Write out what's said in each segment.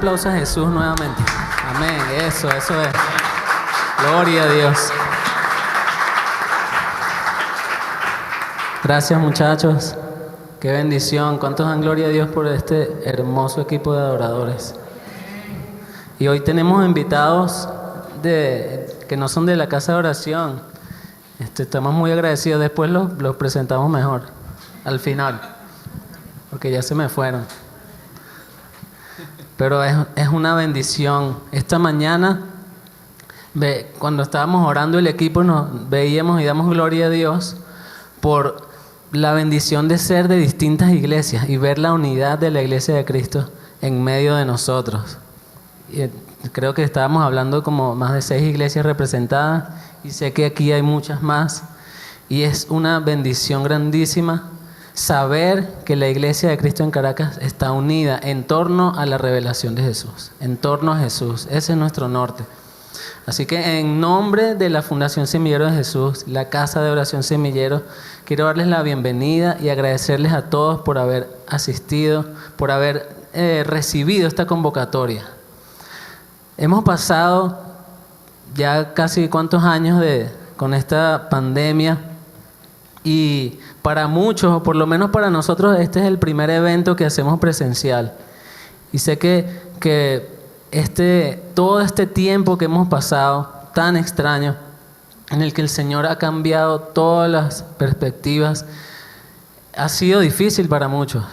aplauso a Jesús nuevamente. Amén, eso es. Gloria a Dios. Gracias, muchachos. Qué bendición. ¿Cuántos dan gloria a Dios por este hermoso equipo de adoradores? Y hoy tenemos invitados que no son de la casa de oración. Estamos muy agradecidos. Después los presentamos mejor, al final, porque ya se me fueron. Pero es una bendición. Esta mañana, cuando estábamos orando el equipo, nos veíamos y damos gloria a Dios por la bendición de ser de distintas iglesias y ver la unidad de la iglesia de Cristo en medio de nosotros. Y creo que estábamos hablando como más de 6 iglesias representadas y sé que aquí hay muchas más. Y es una bendición grandísima saber que la iglesia de Cristo en Caracas está unida en torno a la revelación de Jesús, en torno a Jesús. Ese es nuestro norte. Así que en nombre de la Fundación Semillero de Jesús, la Casa de Oración Semillero, quiero darles la bienvenida y agradecerles a todos por haber asistido, por haber recibido esta convocatoria. Hemos pasado ya casi cuántos años con esta pandemia y para muchos, o por lo menos para nosotros, este es el primer evento que hacemos presencial. Y sé que todo este tiempo que hemos pasado, tan extraño, en el que el Señor ha cambiado todas las perspectivas, ha sido difícil para muchos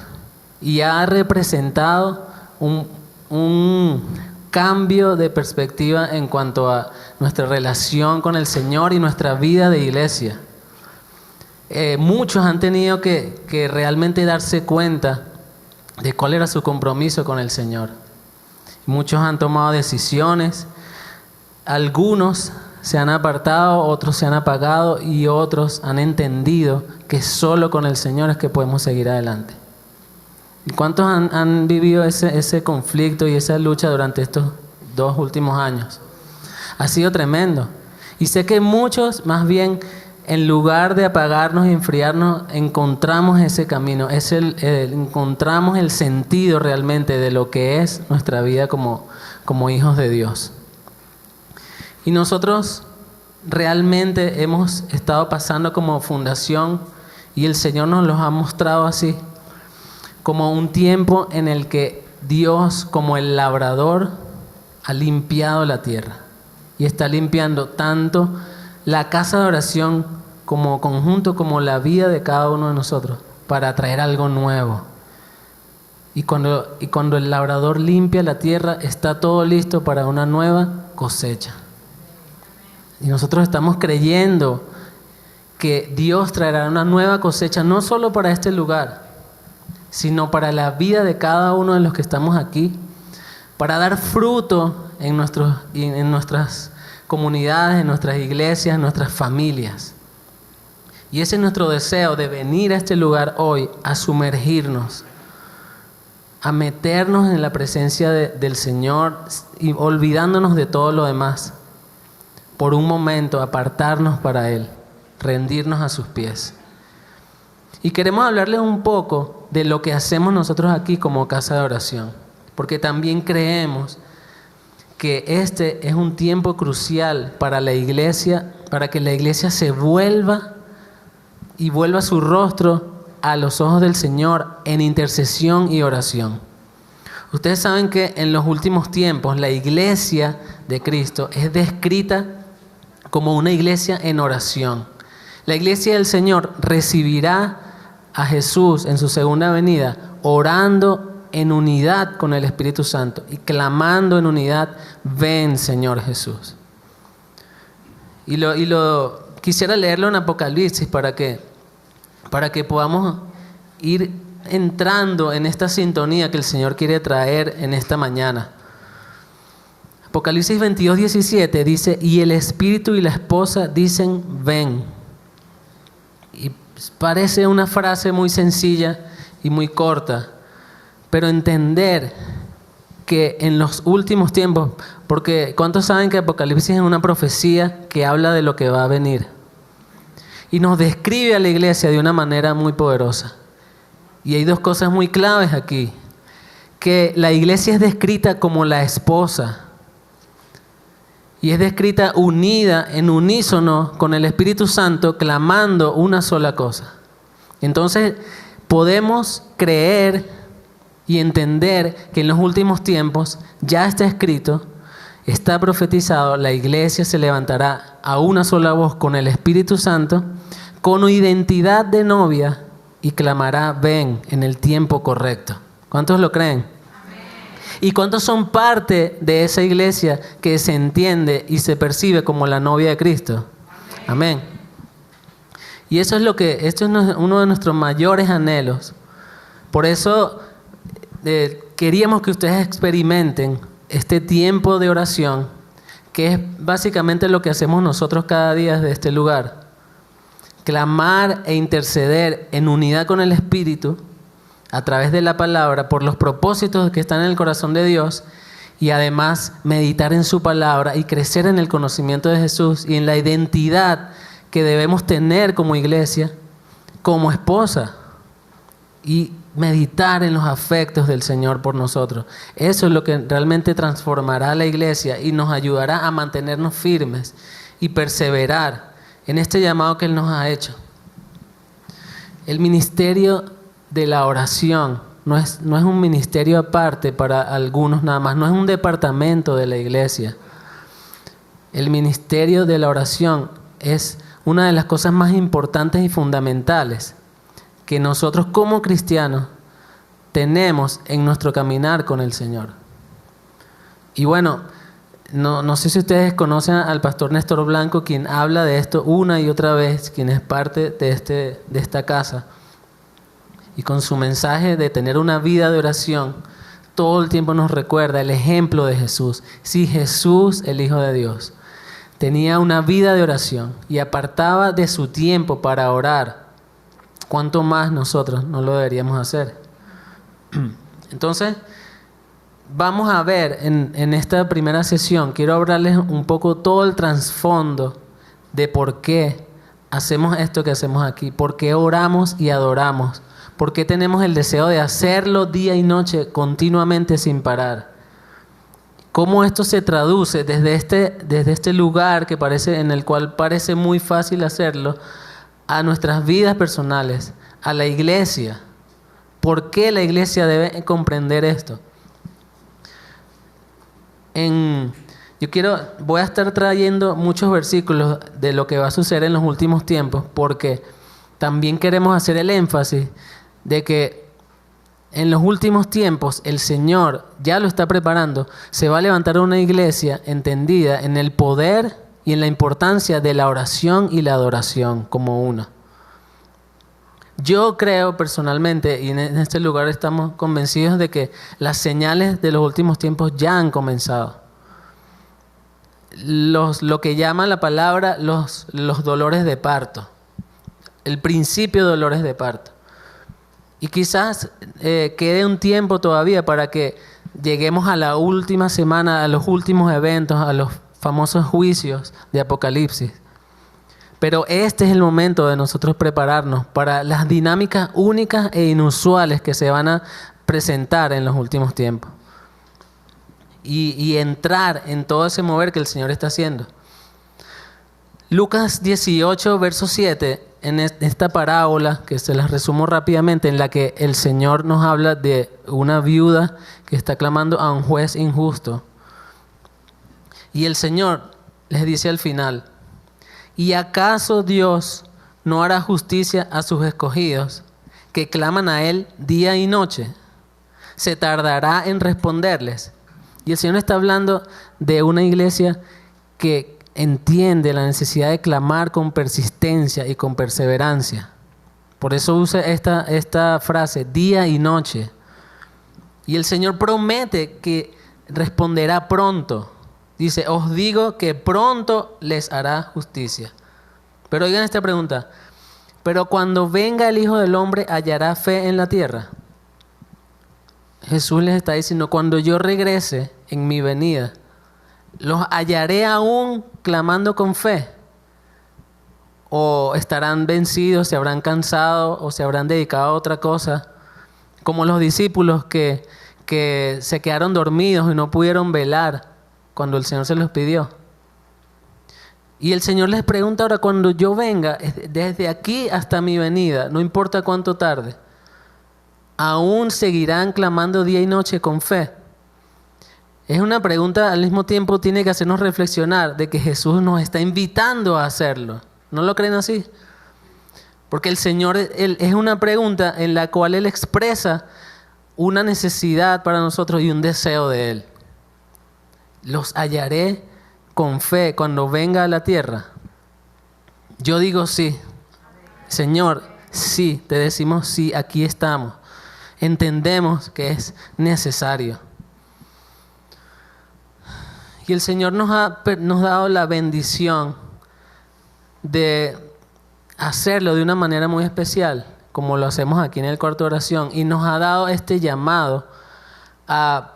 y ha representado un cambio de perspectiva en cuanto a nuestra relación con el Señor y nuestra vida de iglesia. Muchos han tenido que realmente darse cuenta de cuál era su compromiso con el Señor. Muchos han tomado decisiones, algunos se han apartado, otros se han apagado y otros han entendido que solo con el Señor es que podemos seguir adelante. ¿Y cuántos han vivido ese conflicto y esa lucha durante estos 2 últimos años? Ha sido tremendo. Y sé que muchos, más bien, en lugar de apagarnos y enfriarnos, encontramos ese camino, encontramos el sentido realmente de lo que es nuestra vida como hijos de Dios. Y nosotros realmente hemos estado pasando como fundación, y el Señor nos los ha mostrado así, como un tiempo en el que Dios, como el labrador, ha limpiado la tierra y está limpiando tanto la casa de oración como conjunto, como la vida de cada uno de nosotros, para traer algo nuevo. Y cuando el labrador limpia la tierra, está todo listo para una nueva cosecha. Y nosotros estamos creyendo que Dios traerá una nueva cosecha, no solo para este lugar, sino para la vida de cada uno de los que estamos aquí, para dar fruto en nuestras comunidades, en nuestras iglesias, en nuestras familias. Y ese es nuestro deseo, de venir a este lugar hoy a sumergirnos, a meternos en la presencia del Señor y olvidándonos de todo lo demás. Por un momento apartarnos para Él, rendirnos a sus pies. Y queremos hablarles un poco de lo que hacemos nosotros aquí como casa de oración, porque también creemos que este es un tiempo crucial para la iglesia, para que la iglesia se vuelva su rostro a los ojos del Señor en intercesión y oración. Ustedes saben que en los últimos tiempos la iglesia de Cristo es descrita como una iglesia en oración. La iglesia del Señor recibirá a Jesús en su segunda venida orando en unidad con el Espíritu Santo y clamando en unidad: ven, Señor Jesús. Y quisiera leerlo en Apocalipsis para que podamos ir entrando en esta sintonía que el Señor quiere traer en esta mañana. Apocalipsis 22:17 dice: y el Espíritu y la esposa dicen: ven. Y parece una frase muy sencilla y muy corta, pero entender que en los últimos tiempos, porque ¿cuántos saben que Apocalipsis es una profecía que habla de lo que va a venir? Y nos describe a la iglesia de una manera muy poderosa. Y hay 2 cosas muy claves aquí, que la iglesia es descrita como la esposa. Y es descrita unida en unísono con el Espíritu Santo, clamando una sola cosa. Entonces podemos creer y entender que en los últimos tiempos ya está escrito, está profetizado, la iglesia se levantará a una sola voz con el Espíritu Santo, con identidad de novia, y clamará, ven, en el tiempo correcto. ¿Cuántos lo creen? ¿Y cuántos son parte de esa iglesia que se entiende y se percibe como la novia de Cristo? Amén. Y esto es uno de nuestros mayores anhelos. Por eso queríamos que ustedes experimenten este tiempo de oración, que es básicamente lo que hacemos nosotros cada día desde este lugar. Clamar e interceder en unidad con el Espíritu, a través de la palabra, por los propósitos que están en el corazón de Dios, y además meditar en su palabra y crecer en el conocimiento de Jesús y en la identidad que debemos tener como iglesia, como esposa, y meditar en los afectos del Señor por nosotros. Eso es lo que realmente transformará la iglesia y nos ayudará a mantenernos firmes y perseverar en este llamado que Él nos ha hecho. El ministerio de la oración no es un ministerio aparte para algunos nada más, no es un departamento de la iglesia. El ministerio de la oración es una de las cosas más importantes y fundamentales que nosotros como cristianos tenemos en nuestro caminar con el Señor. Y bueno, no sé si ustedes conocen al pastor Néstor Blanco, quien habla de esto una y otra vez, quien es parte de esta casa. Y con su mensaje de tener una vida de oración, todo el tiempo nos recuerda el ejemplo de Jesús. Sí, Jesús, el Hijo de Dios, tenía una vida de oración y apartaba de su tiempo para orar. ¿Cuánto más nosotros no lo deberíamos hacer? Entonces, vamos a ver en esta primera sesión, quiero hablarles un poco todo el trasfondo de por qué hacemos esto que hacemos aquí, por qué oramos y adoramos. ¿Por qué tenemos el deseo de hacerlo día y noche continuamente sin parar? ¿Cómo esto se traduce desde este lugar en el cual parece muy fácil hacerlo, a nuestras vidas personales, a la iglesia? ¿Por qué la iglesia debe comprender esto? Voy a estar trayendo muchos versículos de lo que va a suceder en los últimos tiempos, porque también queremos hacer el énfasis de que en los últimos tiempos el Señor ya lo está preparando. Se va a levantar una iglesia entendida en el poder y en la importancia de la oración y la adoración como una. Yo creo personalmente, y en este lugar estamos convencidos de que las señales de los últimos tiempos ya han comenzado. Lo que llama la palabra los dolores de parto. El principio de dolores de parto. Y quizás quede un tiempo todavía para que lleguemos a la última semana, a los últimos eventos, a los famosos juicios de Apocalipsis. Pero este es el momento de nosotros prepararnos para las dinámicas únicas e inusuales que se van a presentar en los últimos tiempos. Y entrar en todo ese mover que el Señor está haciendo. Lucas 18, verso 7, en esta parábola, que se las resumo rápidamente, en la que el Señor nos habla de una viuda que está clamando a un juez injusto. Y el Señor les dice al final, ¿y acaso Dios no hará justicia a sus escogidos, que claman a Él día y noche? ¿Se tardará en responderles? Y el Señor está hablando de una iglesia que entiende la necesidad de clamar con persistencia y con perseverancia. Por eso usa esta frase, día y noche. Y el Señor promete que responderá pronto. Dice, os digo que pronto les hará justicia. Pero oigan esta pregunta, ¿pero cuando venga el Hijo del Hombre hallará fe en la tierra? Jesús les está diciendo, cuando yo regrese en mi venida, ¿los hallaré aún clamando con fe? ¿O estarán vencidos, se habrán cansado o se habrán dedicado a otra cosa? Como los discípulos que que se quedaron dormidos y no pudieron velar cuando el Señor se los pidió. Y el Señor les pregunta ahora, cuando yo venga, desde aquí hasta mi venida, no importa cuánto tarde, ¿aún seguirán clamando día y noche con fe? Es una pregunta, al mismo tiempo tiene que hacernos reflexionar de que Jesús nos está invitando a hacerlo. ¿No lo creen así? Porque el Señor es una pregunta en la cual Él expresa una necesidad para nosotros y un deseo de Él. Los hallaré con fe cuando venga a la tierra. Yo digo sí. Señor, sí, te decimos sí, aquí estamos. Entendemos que es necesario. Y el Señor nos ha dado la bendición de hacerlo de una manera muy especial, como lo hacemos aquí en el cuarto de oración, y nos ha dado este llamado a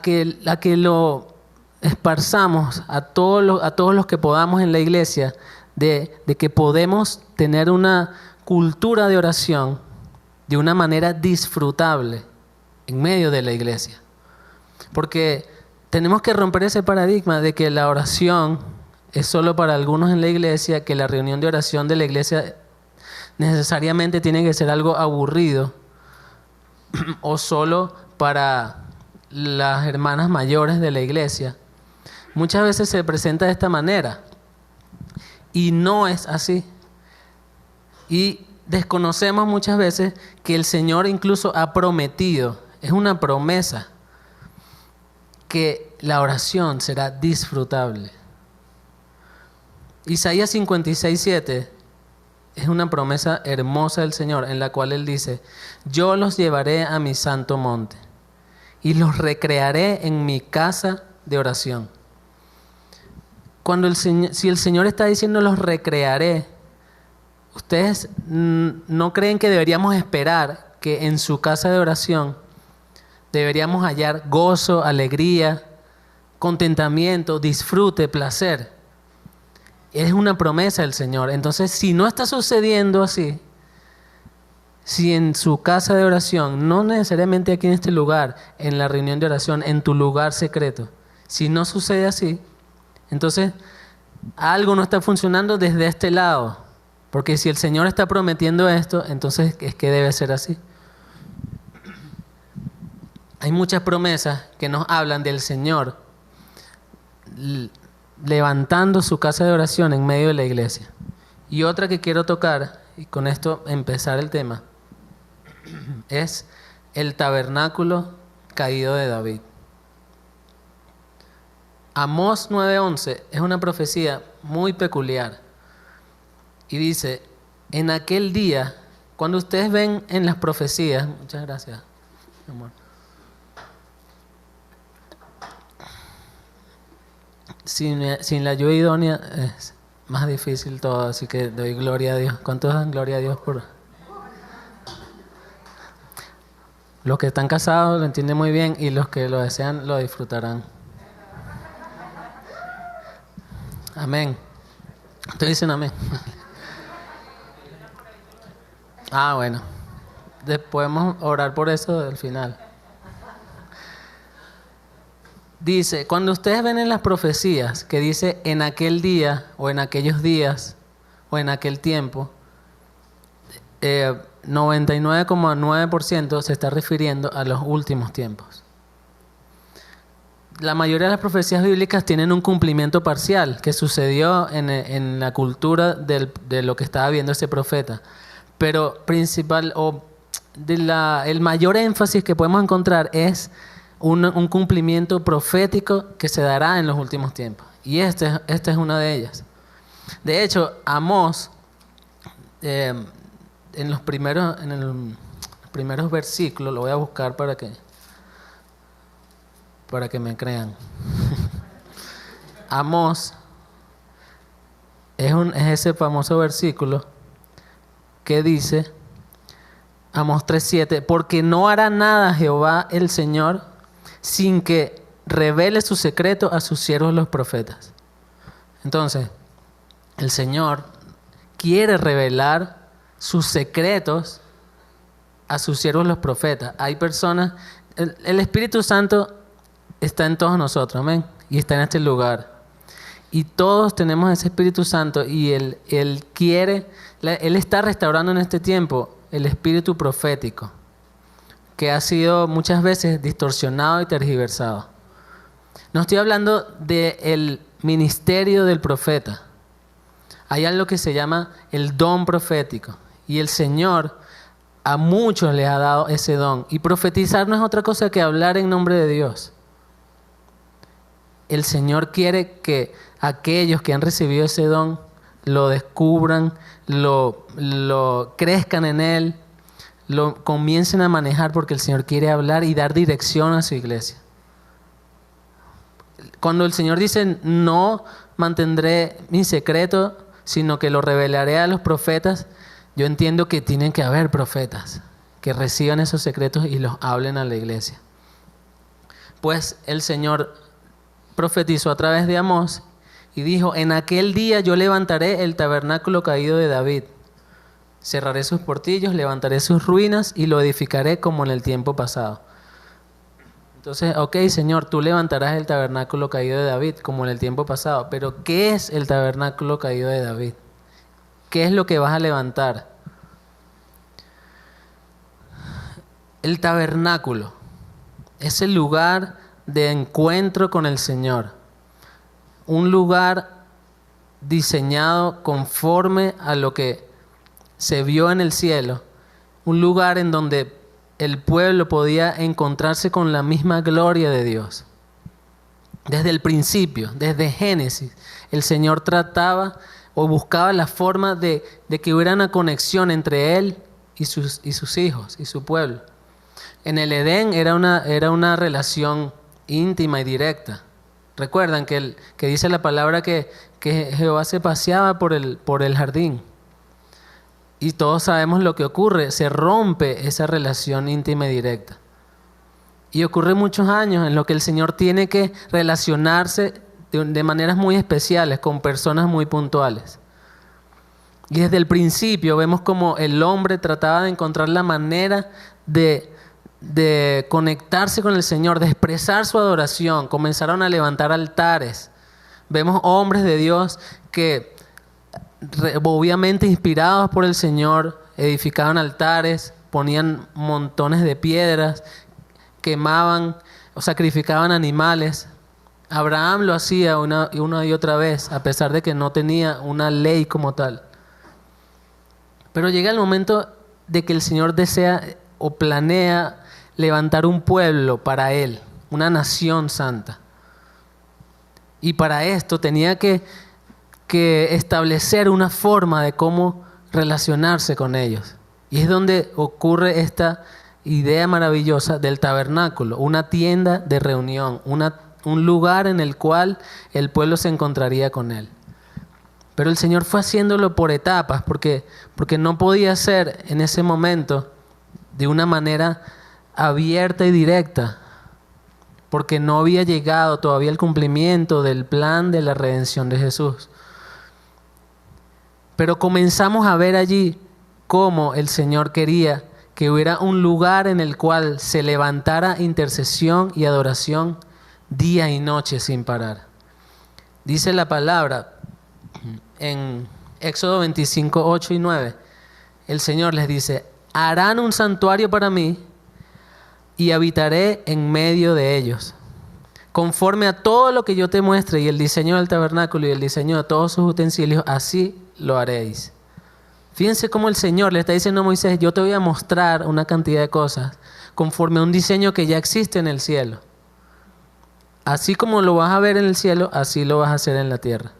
que lo esparzamos a todos los que podamos en la iglesia, de que podemos tener una cultura de oración de una manera disfrutable en medio de la iglesia. Porque tenemos que romper ese paradigma de que la oración es solo para algunos en la iglesia, que la reunión de oración de la iglesia necesariamente tiene que ser algo aburrido o solo para las hermanas mayores de la iglesia. Muchas veces se presenta de esta manera y no es así. Y desconocemos muchas veces que el Señor incluso ha prometido, es una promesa, que la oración será disfrutable. Isaías 56:7 es una promesa hermosa del Señor en la cual Él dice: yo los llevaré a mi santo monte y los recrearé en mi casa de oración. Si el Señor está diciendo los recrearé, ¿ustedes no creen que deberíamos esperar que en su casa de oración deberíamos hallar gozo, alegría, contentamiento, disfrute, placer? Es una promesa del Señor. Entonces, si no está sucediendo así, si en su casa de oración, no necesariamente aquí en este lugar, en la reunión de oración, en tu lugar secreto, si no sucede así, entonces algo no está funcionando desde este lado. Porque si el Señor está prometiendo esto, entonces es que debe ser así. Hay muchas promesas que nos hablan del Señor levantando su casa de oración en medio de la iglesia. Y otra que quiero tocar, y con esto empezar el tema, es el tabernáculo caído de David. Amós 9:11 es una profecía muy peculiar. Y dice, en aquel día, cuando ustedes ven en las profecías, muchas gracias, mi amor. Sin la ayuda idónea es más difícil todo, así que doy gloria a Dios. ¿Cuántos dan gloria a Dios por? Los que están casados lo entienden muy bien y los que lo desean lo disfrutarán. Amén. ¿Ustedes dicen amén? Ah, bueno. Podemos orar por eso al final. Dice, cuando ustedes ven en las profecías que dice en aquel día o en aquellos días o en aquel tiempo, 99,9% se está refiriendo a los últimos tiempos. La mayoría de las profecías bíblicas tienen un cumplimiento parcial que sucedió en la cultura de lo que estaba viendo ese profeta. Pero el mayor énfasis que podemos encontrar es un cumplimiento profético que se dará en los últimos tiempos. Y esta es una de ellas. De hecho, Amós, en los primeros versículos, lo voy a buscar para que me crean. Amós es ese famoso versículo que dice, Amós 3:7, porque no hará nada Jehová el Señor sin que revele su secreto a sus siervos los profetas. Entonces, el Señor quiere revelar sus secretos a sus siervos los profetas. Hay personas, el Espíritu Santo está en todos nosotros, amén, y está en este lugar. Y todos tenemos ese Espíritu Santo y Él está restaurando en este tiempo el espíritu profético, que ha sido muchas veces distorsionado y tergiversado. No estoy hablando del ministerio del profeta. Hay algo que se llama el don profético. Y el Señor a muchos les ha dado ese don. Y profetizar no es otra cosa que hablar en nombre de Dios. El Señor quiere que aquellos que han recibido ese don lo descubran, lo crezcan en Él, lo comiencen a manejar, porque el Señor quiere hablar y dar dirección a su iglesia. Cuando el Señor dice, no mantendré mi secreto, sino que lo revelaré a los profetas, yo entiendo que tienen que haber profetas que reciban esos secretos y los hablen a la iglesia. Pues el Señor profetizó a través de Amós y dijo, en aquel día yo levantaré el tabernáculo caído de David. Cerraré sus portillos, levantaré sus ruinas y lo edificaré como en el tiempo pasado. Entonces, ok, Señor, tú levantarás el tabernáculo caído de David como en el tiempo pasado. Pero, ¿qué es el tabernáculo caído de David? ¿Qué es lo que vas a levantar? El tabernáculo es el lugar de encuentro con el Señor. Un lugar diseñado conforme a lo que se vio en el cielo. Un lugar en donde el pueblo podía encontrarse con la misma gloria de Dios. Desde el principio, desde Génesis, el Señor trataba o buscaba la forma de que hubiera una conexión entre Él y sus hijos y su pueblo. En el Edén era una relación íntima y directa. Recuerdan que dice la palabra que Jehová se paseaba por el jardín. Y todos sabemos lo que ocurre, se rompe esa relación íntima y directa. Y ocurre muchos años en los que el Señor tiene que relacionarse de maneras muy especiales con personas muy puntuales. Y desde el principio vemos como el hombre trataba de encontrar la manera de conectarse con el Señor, de expresar su adoración. Comenzaron a levantar altares. Vemos hombres de Dios que, obviamente inspirados por el Señor, edificaban altares, ponían montones de piedras, quemaban o sacrificaban animales. Abraham lo hacía una y otra vez, a pesar de que no tenía una ley como tal. Pero llega el momento de que el Señor desea o planea levantar un pueblo para Él, una nación santa. Y para esto tenía que establecer una forma de cómo relacionarse con ellos. Y es donde ocurre esta idea maravillosa del tabernáculo, una tienda de reunión, un lugar en el cual el pueblo se encontraría con Él. Pero el Señor fue haciéndolo por etapas, porque no podía ser en ese momento de una manera abierta y directa, porque no había llegado todavía el cumplimiento del plan de la redención de Jesús. Pero comenzamos a ver allí cómo el Señor quería que hubiera un lugar en el cual se levantara intercesión y adoración día y noche sin parar. Dice la palabra en Éxodo 25, 8 y 9. El Señor les dice, harán un santuario para mí y habitaré en medio de ellos. Conforme a todo lo que yo te muestre y el diseño del tabernáculo y el diseño de todos sus utensilios, así lo haréis. Fíjense cómo el Señor le está diciendo a Moisés, yo te voy a mostrar una cantidad de cosas conforme a un diseño que ya existe en el cielo. Así como lo vas a ver en el cielo, así lo vas a hacer en la tierra.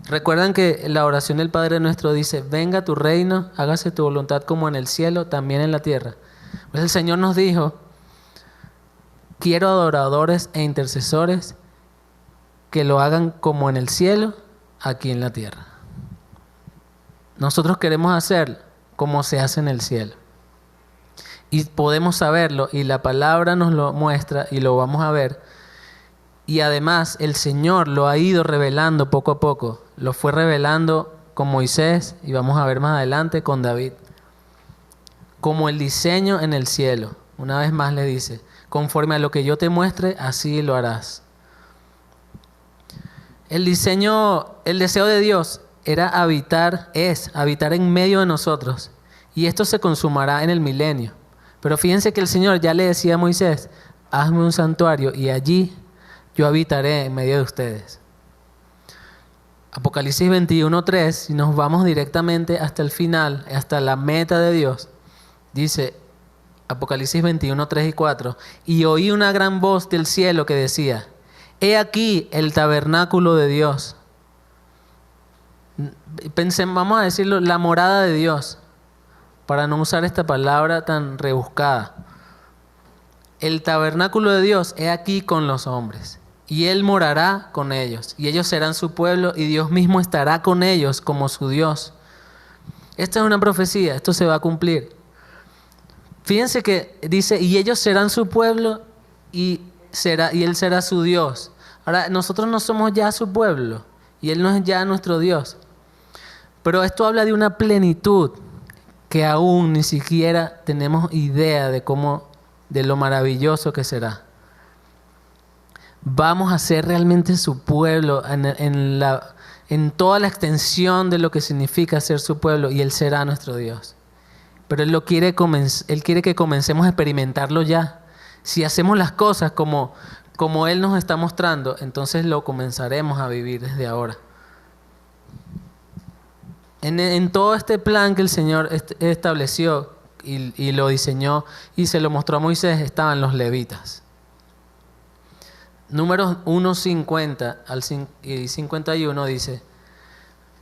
Recuerdan que la oración del Padre Nuestro dice, venga tu reino, hágase tu voluntad como en el cielo, también en la tierra. Pues el Señor nos dijo, quiero adoradores e intercesores que lo hagan como en el cielo, aquí en la tierra. Nosotros queremos hacer como se hace en el cielo. Y podemos saberlo, y la palabra nos lo muestra, y lo vamos a ver. Y además el Señor lo ha ido revelando poco a poco. Lo fue revelando con Moisés, y vamos a ver más adelante con David. Como el diseño en el cielo, Una vez más le dice, conforme a lo que yo te muestre, así lo harás. El deseo de Dios es habitar en medio de nosotros. Y esto se consumará en el milenio. Pero fíjense que el Señor ya le decía a Moisés, hazme un santuario y allí yo habitaré en medio de ustedes. Apocalipsis 21:3, si nos vamos directamente hasta el final, hasta la meta de Dios, dice Apocalipsis 21:3 y 4, y oí una gran voz del cielo que decía, he aquí el tabernáculo de Dios. Vamos a decirlo, la morada de Dios, para no usar esta palabra tan rebuscada. El tabernáculo de Dios he aquí con los hombres, y Él morará con ellos, y ellos serán su pueblo, y Dios mismo estará con ellos como su Dios. Esta es una profecía, esto se va a cumplir. Fíjense que dice, y ellos serán su pueblo, y Él será su Dios. Ahora, nosotros no somos ya su pueblo, y Él no es ya nuestro Dios. Pero esto habla de una plenitud que aún ni siquiera tenemos idea de lo maravilloso que será. Vamos a ser realmente su pueblo en toda la extensión de lo que significa ser su pueblo, y Él será nuestro Dios. Pero Él quiere que comencemos a experimentarlo ya. Si hacemos las cosas como Él nos está mostrando, entonces lo comenzaremos a vivir desde ahora. En todo este plan que el Señor estableció y lo diseñó y se lo mostró a Moisés, estaban los levitas. Números 1:50 y 51 dice,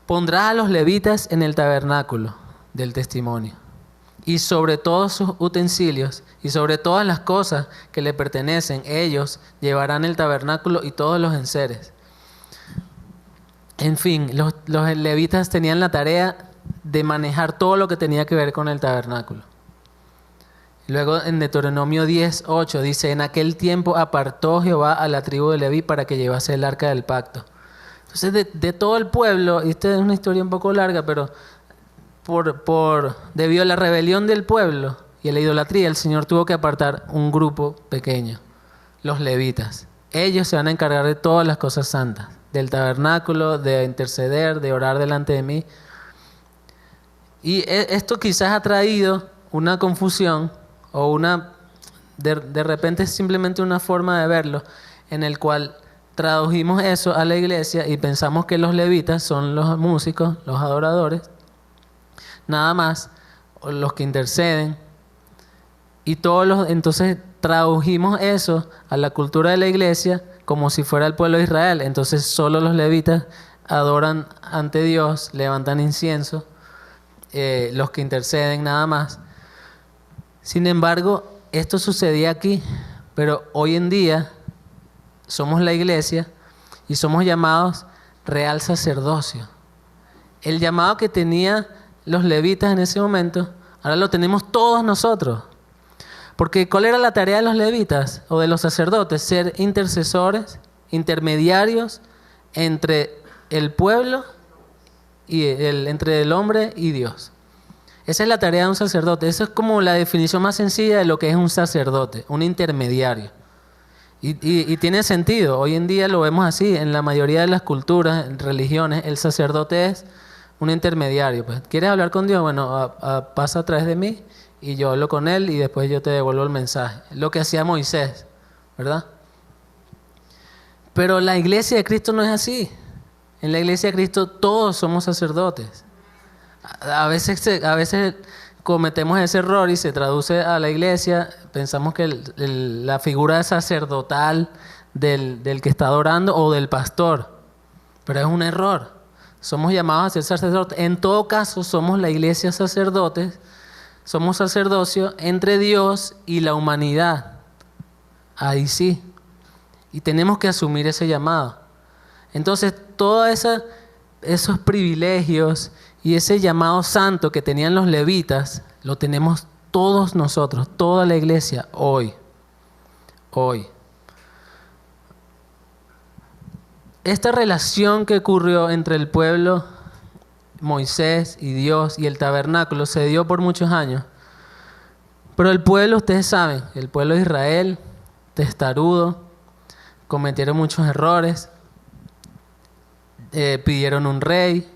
pondrás a los levitas en el tabernáculo del testimonio, y sobre todos sus utensilios y sobre todas las cosas que le pertenecen, ellos llevarán el tabernáculo y todos los enseres. En fin, los levitas tenían la tarea de manejar todo lo que tenía que ver con el tabernáculo. Luego en Deuteronomio 10:8 dice, en aquel tiempo apartó Jehová a la tribu de Leví para que llevase el arca del pacto. Entonces de todo el pueblo, y esta es una historia un poco larga, pero debido a la rebelión del pueblo y a la idolatría, el Señor tuvo que apartar un grupo pequeño, los levitas. Ellos se van a encargar de todas las cosas santas, del tabernáculo, de interceder, de orar delante de mí. Y esto quizás ha traído una confusión o de repente es simplemente una forma de verlo, en el cual tradujimos eso a la iglesia y pensamos que los levitas son los músicos, los adoradores, nada más, o los que interceden, y entonces tradujimos eso a la cultura de la iglesia como si fuera el pueblo de Israel. Entonces solo los levitas adoran ante Dios, levantan incienso, los que interceden nada más. Sin embargo, esto sucedía aquí, pero hoy en día somos la iglesia y somos llamados real sacerdocio. El llamado que tenían los levitas en ese momento, ahora lo tenemos todos nosotros. Porque ¿cuál era la tarea de los levitas o de los sacerdotes? Ser intercesores, intermediarios entre el pueblo y entre el hombre y Dios. Esa es la tarea de un sacerdote. Esa es como la definición más sencilla de lo que es un sacerdote, un intermediario. Y tiene sentido. Hoy en día lo vemos así. En la mayoría de las culturas, religiones, el sacerdote es un intermediario. Pues, ¿quieres hablar con Dios? Bueno, pasa a través de mí y yo hablo con Él y después yo te devuelvo el mensaje. Lo que hacía Moisés, ¿verdad? Pero la iglesia de Cristo no es así. En la iglesia de Cristo todos somos sacerdotes. A veces cometemos ese error y se traduce a la iglesia. Pensamos que la figura sacerdotal del que está adorando o del pastor. Pero es un error. Somos llamados a ser sacerdotes. En todo caso, somos la iglesia sacerdotes. Somos sacerdocio entre Dios y la humanidad. Ahí sí. Y tenemos que asumir ese llamado. Entonces, todos esos privilegios y ese llamado santo que tenían los levitas, lo tenemos todos nosotros, toda la iglesia, hoy. Esta relación que ocurrió entre el pueblo, Moisés y Dios y el tabernáculo se dio por muchos años, Pero el pueblo, ustedes saben, el pueblo de Israel, testarudo, cometieron muchos errores, pidieron un rey,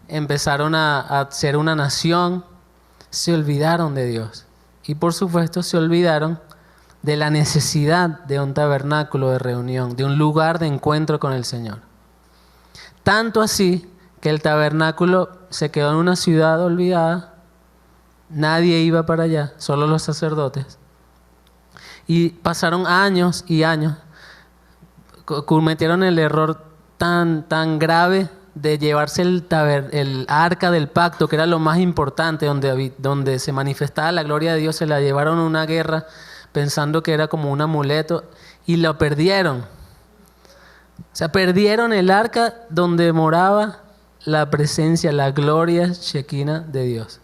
empezaron a ser una nación, se olvidaron de Dios. Y por supuesto se olvidaron de la necesidad de un tabernáculo de reunión, de un lugar de encuentro con el Señor. Tanto así que el tabernáculo se quedó en una ciudad olvidada, nadie iba para allá, solo los sacerdotes. Y pasaron años y años, cometieron el error tan grave de llevarse el arca del pacto, que era lo más importante, donde se manifestaba la gloria de Dios, se la llevaron a una guerra pensando que era como un amuleto y lo perdieron. O sea, perdieron el arca donde moraba la presencia, la gloria Shekinah de Dios.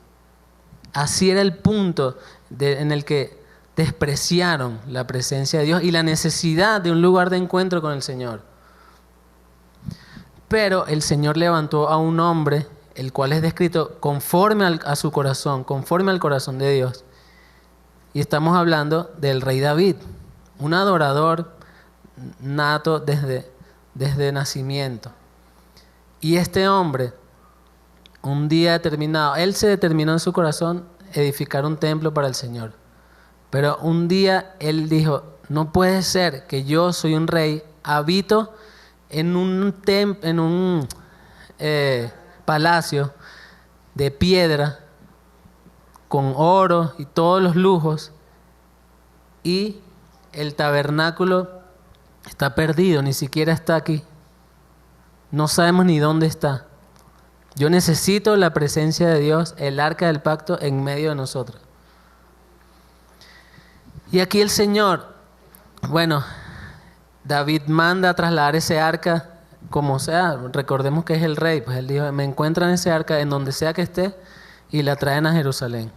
Así era el punto en el que despreciaron la presencia de Dios y la necesidad de un lugar de encuentro con el Señor. Pero el Señor levantó a un hombre, el cual es descrito conforme a su corazón, conforme al corazón de Dios. Y estamos hablando del rey David, un adorador nato desde nacimiento. Y este hombre, un día determinado, él se determinó en su corazón edificar un templo para el Señor. Pero un día él dijo, no puede ser que yo soy un rey, habito en un palacio de piedra, con oro y todos los lujos, y el tabernáculo está perdido, ni siquiera está aquí. No sabemos ni dónde está. Yo necesito la presencia de Dios, el arca del pacto en medio de nosotros. Y aquí el Señor, David manda a trasladar ese arca como sea. Recordemos que es el rey, pues él dijo, me encuentran ese arca en donde sea que esté y la traen a Jerusalén.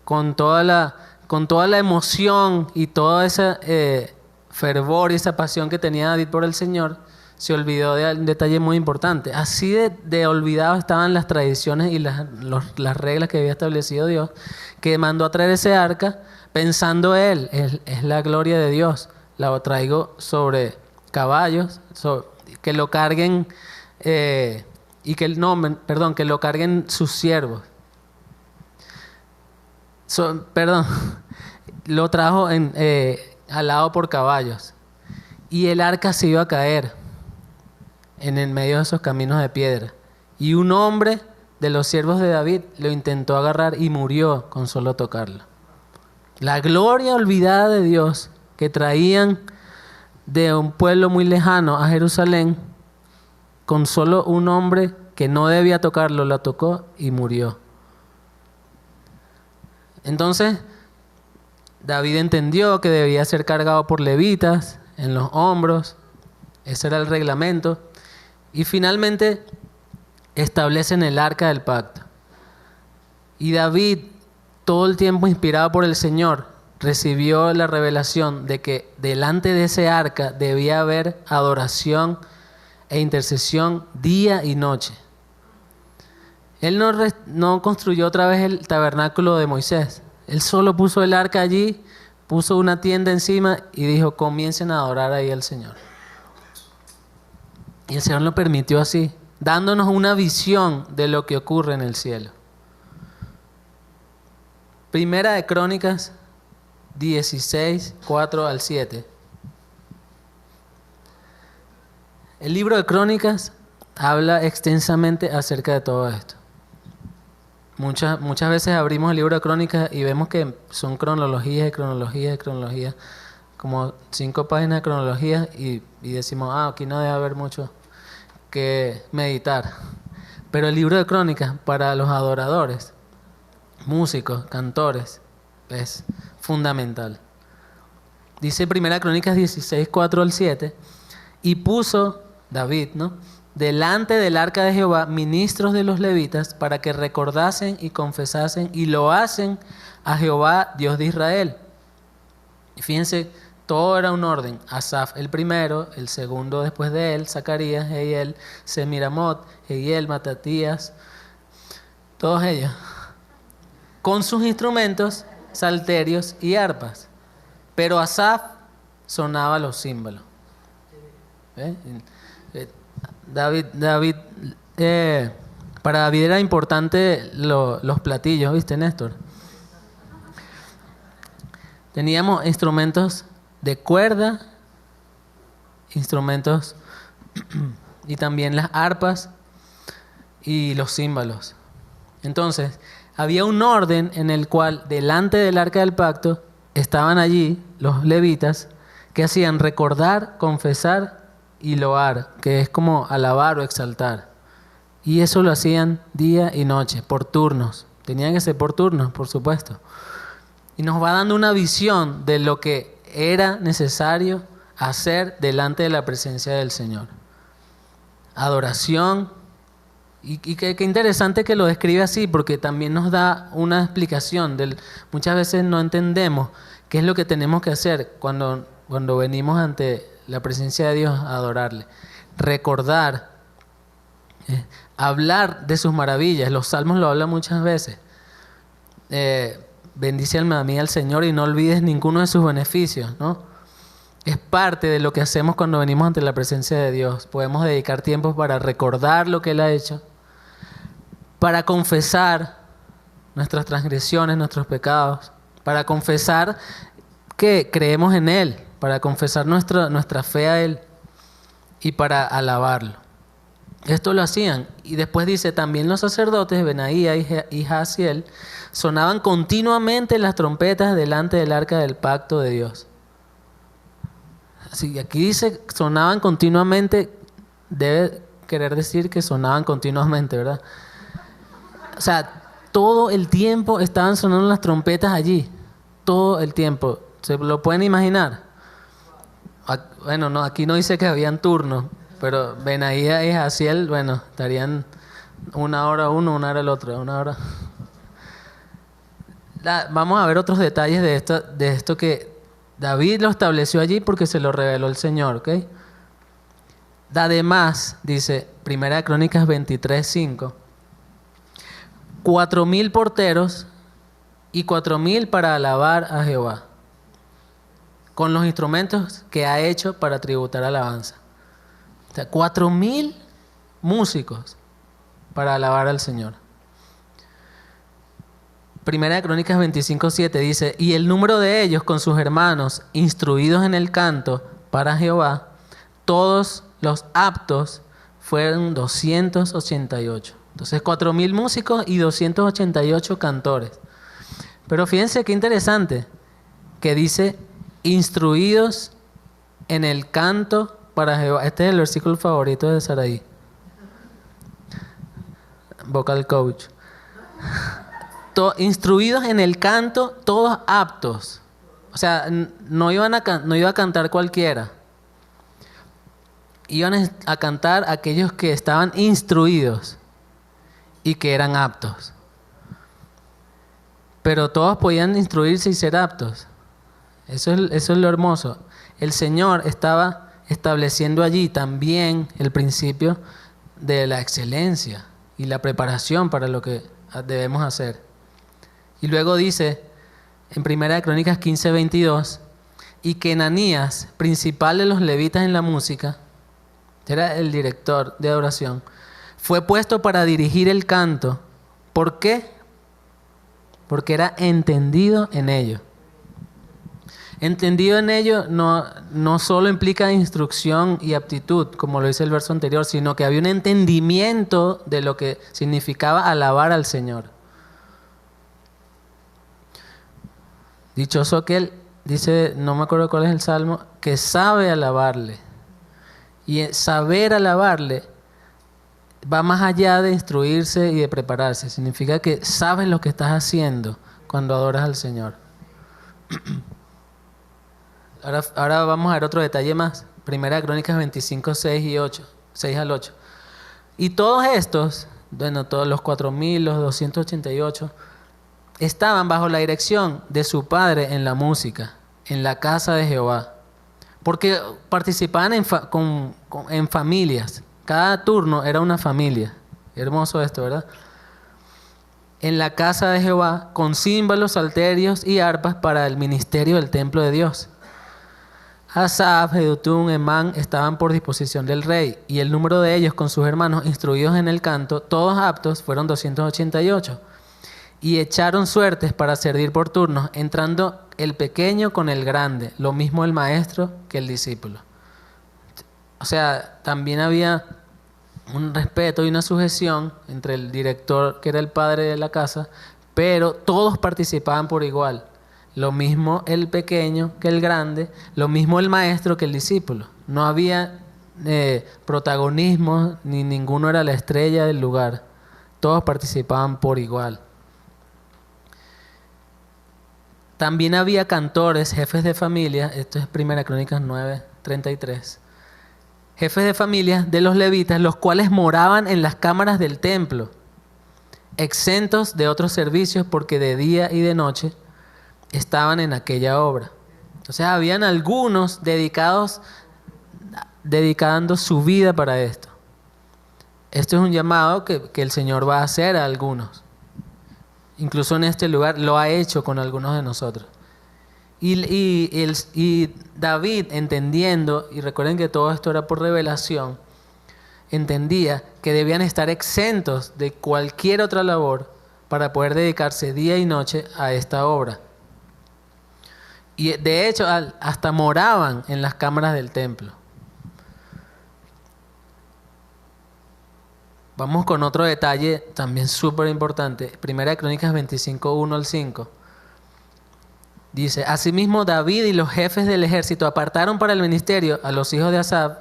Con toda la emoción y todo ese fervor y esa pasión que tenía David por el Señor, se olvidó de un detalle muy importante. Así de olvidados estaban las tradiciones y las reglas que había establecido Dios, que mandó a traer ese arca pensando él, es la gloria de Dios, la traigo sobre caballos, que lo carguen que lo carguen sus siervos. Lo trajo alado por caballos. Y el arca se iba a caer en el medio de esos caminos de piedra. Y un hombre de los siervos de David lo intentó agarrar y murió con solo tocarlo. La gloria olvidada de Dios que traían de un pueblo muy lejano a Jerusalén, con solo un hombre que no debía tocarlo, la tocó y murió. Entonces, David entendió que debía ser cargado por levitas en los hombros. Ese era el reglamento. Y finalmente establecen el arca del pacto. Y David, todo el tiempo inspirado por el Señor, recibió la revelación de que delante de ese arca debía haber adoración e intercesión día y noche. Él no construyó otra vez el tabernáculo de Moisés. Él solo puso el arca allí, puso una tienda encima y dijo, comiencen a adorar ahí al Señor. Y el Señor lo permitió así, dándonos una visión de lo que ocurre en el cielo. Primera de Crónicas 16, 4 al 7. El libro de Crónicas habla extensamente acerca de todo esto. Muchas veces abrimos el libro de Crónicas y vemos que son cronologías y cronologías y cronologías, como 5 páginas de cronología y decimos, aquí no debe haber mucho que meditar. Pero el libro de Crónicas para los adoradores, músicos, cantores, es fundamental. Dice Primera Crónicas 16, 4 al 7, y puso David, delante del arca de Jehová ministros de los levitas para que recordasen y confesasen y loasen a Jehová, Dios de Israel. Y fíjense, todo era un orden. Asaf el primero, el segundo después de él, Zacarías, Jehiel, Semiramot, Jehiel, Matatías, todos ellos con sus instrumentos salterios y arpas. Pero Asaf sonaba los címbalos. ¿Eh? Para David era importante los platillos, ¿viste, Néstor? Teníamos instrumentos de cuerda, instrumentos y también las arpas y los címbalos. Entonces, había un orden en el cual delante del arca del pacto estaban allí los levitas que hacían recordar, confesar y loar, que es como alabar o exaltar. Y eso lo hacían día y noche, por turnos. Tenían que ser por turnos, por supuesto. Y nos va dando una visión de lo que era necesario hacer delante de la presencia del Señor. Adoración. Y qué interesante que lo describe así, porque también nos da una explicación. Muchas veces no entendemos qué es lo que tenemos que hacer cuando venimos ante la presencia de Dios a adorarle. Recordar, hablar de sus maravillas. Los salmos lo hablan muchas veces. Bendice alma mía al Señor y no olvides ninguno de sus beneficios, ¿no? Es parte de lo que hacemos cuando venimos ante la presencia de Dios. Podemos dedicar tiempo para recordar lo que Él ha hecho, para confesar nuestras transgresiones, nuestros pecados, para confesar que creemos en Él, para confesar nuestra fe a Él y para alabarlo. Esto lo hacían. Y después dice, también los sacerdotes, Benaía y Jaasiel, sonaban continuamente las trompetas delante del arca del pacto de Dios. Así, aquí dice sonaban continuamente, debe querer decir que sonaban continuamente, ¿verdad? O sea, todo el tiempo estaban sonando las trompetas allí. Todo el tiempo. ¿Se lo pueden imaginar? Bueno, no, aquí no dice que habían turnos, pero Benaía y Jaasiel, bueno, estarían una hora uno, una hora el otro, una hora. Vamos a ver otros detalles de esto que David lo estableció allí porque se lo reveló el Señor, ¿ok? Además, dice 1 Crónicas 23:5, 4,000 porteros y 4,000 para alabar a Jehová, con los instrumentos que ha hecho para tributar alabanza. O sea, 4,000 músicos para alabar al Señor. 1 Crónicas 25:7 dice, y el número de ellos con sus hermanos instruidos en el canto para Jehová, todos los aptos fueron 288. Entonces 4,000 músicos y 288 cantores. Pero fíjense qué interesante, que dice instruidos en el canto para Jehová. Este es el versículo favorito de Saraí. Vocal coach. Instruidos en el canto, todos aptos. O sea, no iba a cantar cualquiera. Iban a cantar aquellos que estaban instruidos y que eran aptos. Pero todos podían instruirse y ser aptos. Eso es lo hermoso. El Señor estaba estableciendo allí también el principio de la excelencia y la preparación para lo que debemos hacer. Y luego dice en 1 Crónicas 15:22, y que Ananías, principal de los levitas en la música, era el director de adoración, fue puesto para dirigir el canto. ¿Por qué? Porque era entendido en ello. Entendido en ello no solo implica instrucción y aptitud, como lo dice el verso anterior, sino que había un entendimiento de lo que significaba alabar al Señor. Dichoso aquel, dice, no me acuerdo cuál es el salmo, que sabe alabarle. Y saber alabarle va más allá de instruirse y de prepararse. Significa que sabes lo que estás haciendo cuando adoras al Señor. Ahora vamos a ver otro detalle más. 1 Crónicas 25, 6 al 8. Y todos estos, bueno, todos los 4,000, los 288, estaban bajo la dirección de su padre en la música, en la casa de Jehová. Porque participaban en familias. Cada turno era una familia. Hermoso esto, ¿verdad? en la casa de Jehová con címbalos, salterios y arpas para el ministerio del templo de Dios. Asaf, Jedutún, Emán estaban por disposición del rey, y el número de ellos con sus hermanos instruidos en el canto, todos aptos, fueron 288. Y echaron suertes para servir por turnos, entrando el pequeño con el grande, lo mismo el maestro que el discípulo. O sea, también había un respeto y una sujeción entre el director, que era el padre de la casa, pero todos participaban por igual. Lo mismo el pequeño que el grande, lo mismo el maestro que el discípulo. No había protagonismo, ni ninguno era la estrella del lugar. Todos participaban por igual. También había cantores, jefes de familia, esto es 1 Crónicas 9:33. Jefes de familia de los levitas, los cuales moraban en las cámaras del templo, exentos de otros servicios porque de día y de noche estaban en aquella obra. O sea, habían algunos dedicando su vida para esto. Esto es un llamado que el Señor va a hacer a algunos. Incluso en este lugar lo ha hecho con algunos de nosotros. Y David, entendiendo, y recuerden que todo esto era por revelación, entendía que debían estar exentos de cualquier otra labor para poder dedicarse día y noche a esta obra. Y de hecho hasta moraban en las cámaras del templo. Vamos con otro detalle también súper importante. 1 Crónicas 25:1-5. Dice: asimismo David y los jefes del ejército apartaron para el ministerio a los hijos de Asaf,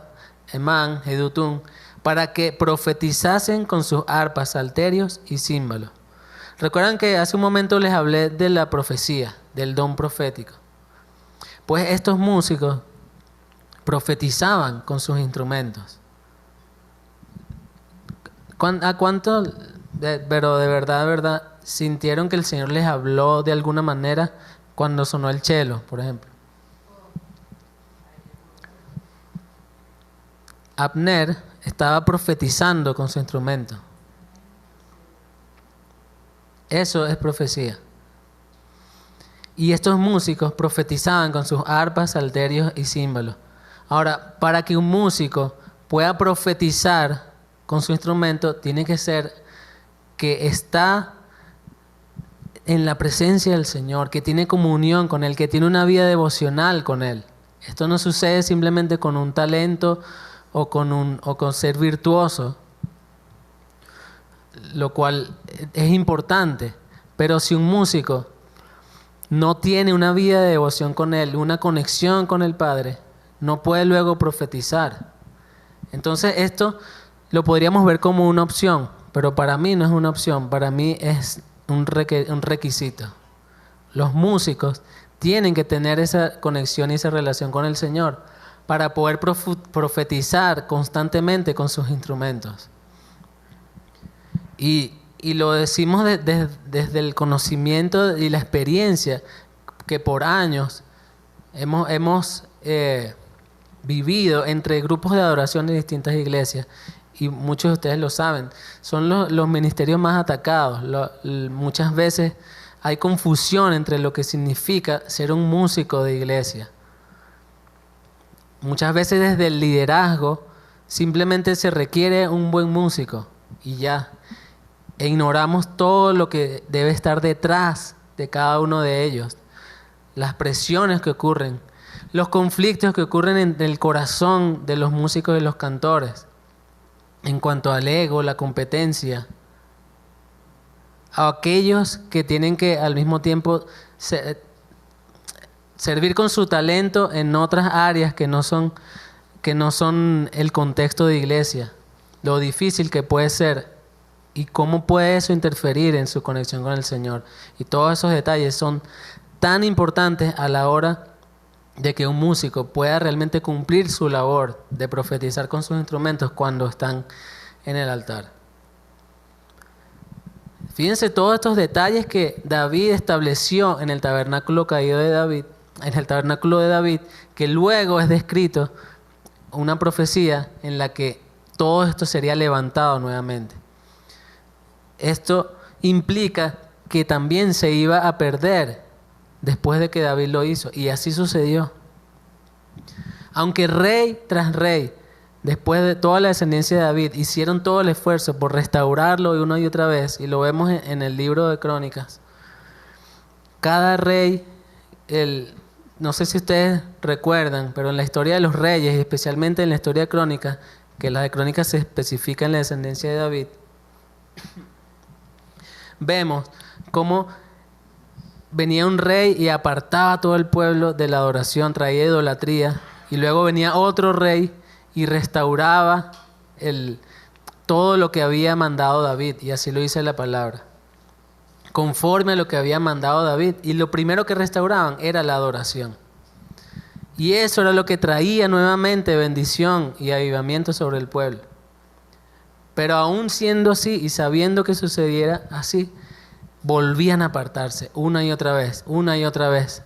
Emán, Jedutún, para que profetizasen con sus arpas, salterios y címbalos. Recuerdan que hace un momento les hablé de la profecía, del don profético. Pues estos músicos profetizaban con sus instrumentos. ¿A cuánto, pero de verdad, sintieron que el Señor les habló de alguna manera cuando sonó el cello, por ejemplo? Abner estaba profetizando con su instrumento. Eso es profecía. Y estos músicos profetizaban con sus arpas, salterios y címbalos. Ahora, para que un músico pueda profetizar con su instrumento, tiene que ser que está en la presencia del Señor, que tiene comunión con Él, que tiene una vida devocional con Él. Esto no sucede simplemente con un talento o con ser virtuoso, lo cual es importante. Pero si un músico no tiene una vida de devoción con Él, una conexión con el Padre, no puede luego profetizar. Entonces esto lo podríamos ver como una opción, pero para mí no es una opción, para mí es un requisito. Los músicos tienen que tener esa conexión y esa relación con el Señor para poder profetizar constantemente con sus instrumentos. Y lo decimos desde el conocimiento y la experiencia que por años hemos vivido entre grupos de adoración de distintas iglesias. Y muchos de ustedes lo saben, son los ministerios más atacados. Muchas veces hay confusión entre lo que significa ser un músico de iglesia. Muchas veces desde el liderazgo simplemente se requiere un buen músico y ya. E ignoramos todo lo que debe estar detrás de cada uno de ellos. Las presiones que ocurren, los conflictos que ocurren en el corazón de los músicos y los cantores. En cuanto al ego, la competencia, a aquellos que tienen que al mismo tiempo servir con su talento en otras áreas que no son el contexto de iglesia, lo difícil que puede ser y cómo puede eso interferir en su conexión con el Señor. Y todos esos detalles son tan importantes a la hora de que un músico pueda realmente cumplir su labor de profetizar con sus instrumentos cuando están en el altar. Fíjense todos estos detalles que David estableció en el tabernáculo caído de David, en el tabernáculo de David, que luego es descrito una profecía en la que todo esto sería levantado nuevamente. Esto implica que también se iba a perder después de que David lo hizo. Y así sucedió. Aunque rey tras rey, después de toda la descendencia de David, hicieron todo el esfuerzo por restaurarlo una y otra vez, y lo vemos en el libro de Crónicas, cada rey, no sé si ustedes recuerdan, pero en la historia de los reyes, y especialmente en la historia de Crónicas, que la de Crónicas se especifica en la descendencia de David, vemos cómo venía un rey y apartaba a todo el pueblo de la adoración, traía idolatría, y luego venía otro rey y restauraba todo lo que había mandado David, y así lo dice la palabra, conforme a lo que había mandado David. Y lo primero que restauraban era la adoración. Y eso era lo que traía nuevamente bendición y avivamiento sobre el pueblo. Pero aún siendo así y sabiendo que sucediera así, volvían a apartarse una y otra vez,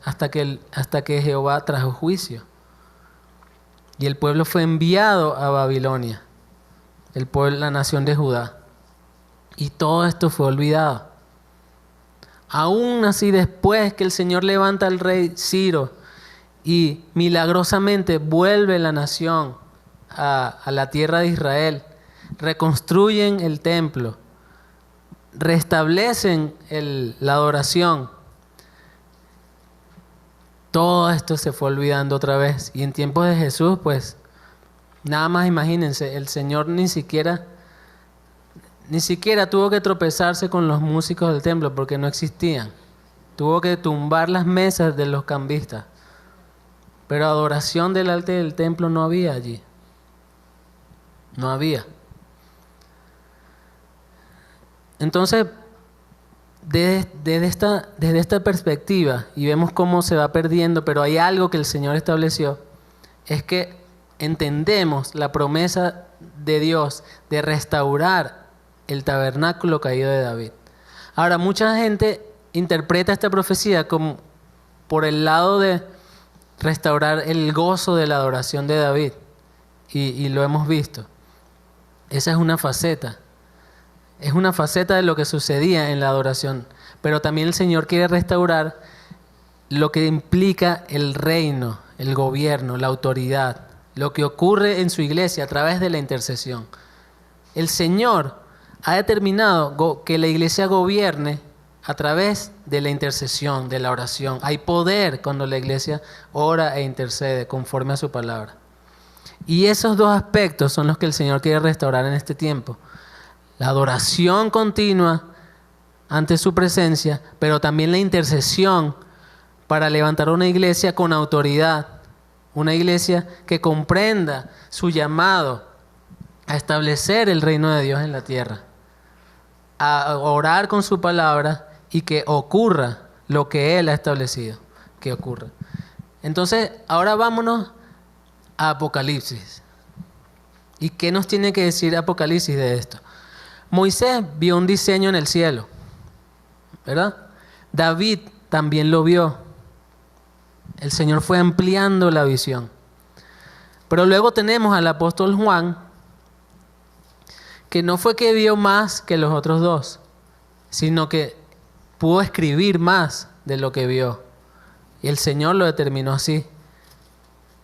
hasta que Jehová trajo juicio. Y el pueblo fue enviado a Babilonia, la nación de Judá. Y todo esto fue olvidado. Aún así, después que el Señor levanta al rey Ciro y milagrosamente vuelve la nación a la tierra de Israel, reconstruyen el templo, restablecen la adoración, todo esto se fue olvidando otra vez. Y en tiempos de Jesús, pues, nada más imagínense, el Señor ni siquiera tuvo que tropezarse con los músicos del templo porque no existían. Tuvo que tumbar las mesas de los cambistas. Pero adoración delante del templo no había allí. No había. Entonces, desde esta perspectiva, y vemos cómo se va perdiendo, pero hay algo que el Señor estableció, es que entendemos la promesa de Dios de restaurar el tabernáculo caído de David. Ahora, mucha gente interpreta esta profecía como por el lado de restaurar el gozo de la adoración de David, y lo hemos visto. Esa es una faceta. Es una faceta de lo que sucedía en la adoración. Pero también el Señor quiere restaurar lo que implica el reino, el gobierno, la autoridad, lo que ocurre en su iglesia a través de la intercesión. El Señor ha determinado que la iglesia gobierne a través de la intercesión, de la oración. Hay poder cuando la iglesia ora e intercede conforme a su palabra. Y esos dos aspectos son los que el Señor quiere restaurar en este tiempo. La adoración continua ante su presencia, pero también la intercesión para levantar una iglesia con autoridad, una iglesia que comprenda su llamado a establecer el reino de Dios en la tierra, a orar con su palabra y que ocurra lo que Él ha establecido, que ocurra. Entonces, ahora vámonos a Apocalipsis. ¿Y qué nos tiene que decir Apocalipsis de esto? Moisés vio un diseño en el cielo, ¿verdad? David también lo vio. El Señor fue ampliando la visión. Pero luego tenemos al apóstol Juan, que no fue que vio más que los otros dos, sino que pudo escribir más de lo que vio. Y el Señor lo determinó así.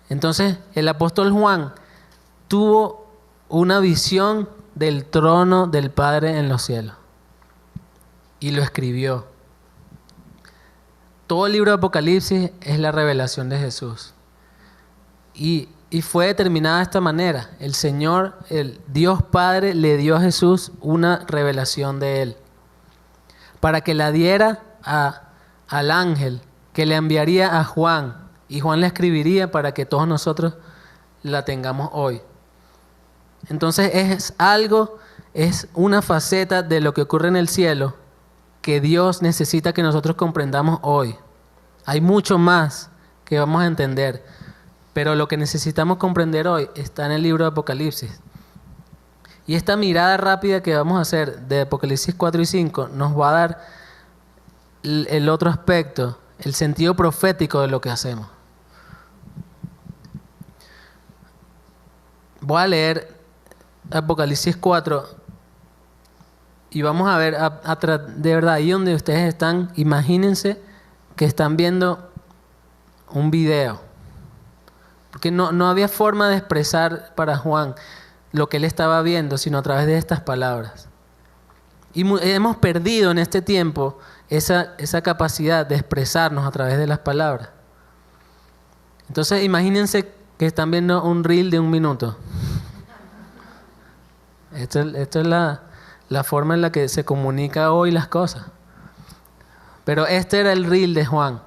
Entonces, el apóstol Juan tuvo una visión del trono del Padre en los cielos y lo escribió. Todo el libro de Apocalipsis es la revelación de Jesús y fue determinada de esta manera. El Señor, el Dios Padre, le dio a Jesús una revelación de Él para que la diera al ángel que le enviaría a Juan, y Juan la escribiría para que todos nosotros la tengamos hoy. Entonces es una faceta de lo que ocurre en el cielo que Dios necesita que nosotros comprendamos hoy. Hay mucho más que vamos a entender, pero lo que necesitamos comprender hoy está en el libro de Apocalipsis. Y esta mirada rápida que vamos a hacer de Apocalipsis 4 y 5 nos va a dar el otro aspecto, el sentido profético de lo que hacemos. Voy a leer Apocalipsis 4 Y vamos a ver, de verdad, ahí donde ustedes están, imagínense que están viendo un video. Porque no había forma de expresar para Juan lo que él estaba viendo, sino a través de estas palabras. Y hemos perdido en este tiempo esa capacidad de expresarnos a través de las palabras. Entonces imagínense que están viendo un reel de 1 minuto. Esto es la forma en la que se comunica hoy las cosas. Pero este era el reel de Juan.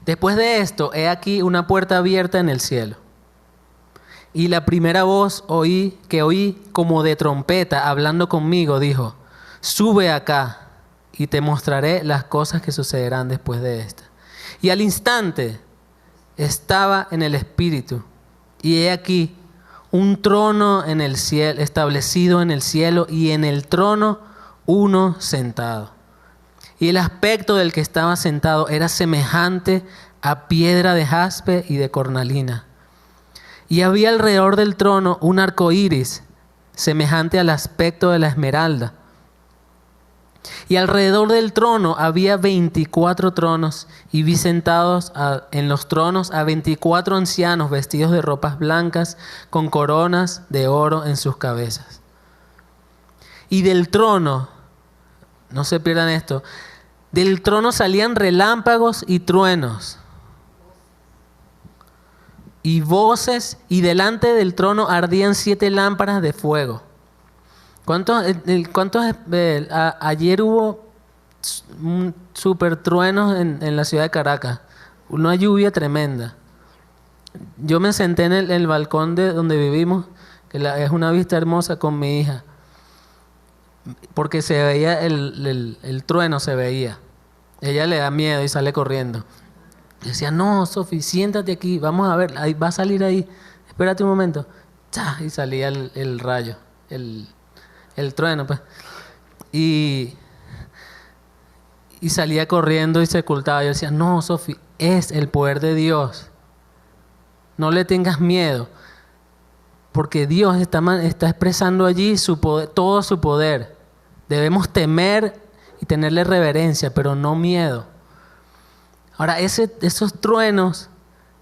Después de esto, he aquí una puerta abierta en el cielo. Y la primera voz que oí como de trompeta hablando conmigo dijo: sube acá y te mostraré las cosas que sucederán después de esta. Y al instante estaba en el Espíritu, y he aquí un trono en el cielo, establecido en el cielo, y en el trono uno sentado. Y el aspecto del que estaba sentado era semejante a piedra de jaspe y de cornalina. Y había alrededor del trono un arco iris, semejante al aspecto de la esmeralda. Y alrededor del trono había 24 tronos, y vi sentados en los tronos a 24 ancianos vestidos de ropas blancas, con coronas de oro en sus cabezas. Y del trono, no se pierdan esto, del trono salían relámpagos y truenos y voces, y delante del trono ardían 7 lámparas de fuego. Ayer hubo super truenos en la ciudad de Caracas, una lluvia tremenda. Yo me senté en el balcón de donde vivimos, que es una vista hermosa, con mi hija, porque se veía el trueno, se veía. Ella le da miedo y sale corriendo. Y decía: no, Sofi, siéntate aquí, vamos a ver, ahí va a salir ahí, espérate un momento. ¡Chá! Y salía el rayo, el trueno, pues. Y salía corriendo y se ocultaba. Yo decía: no, Sofi, es el poder de Dios. No le tengas miedo, porque Dios está expresando allí su poder, todo su poder. Debemos temer y tenerle reverencia, pero no miedo. Ahora, esos truenos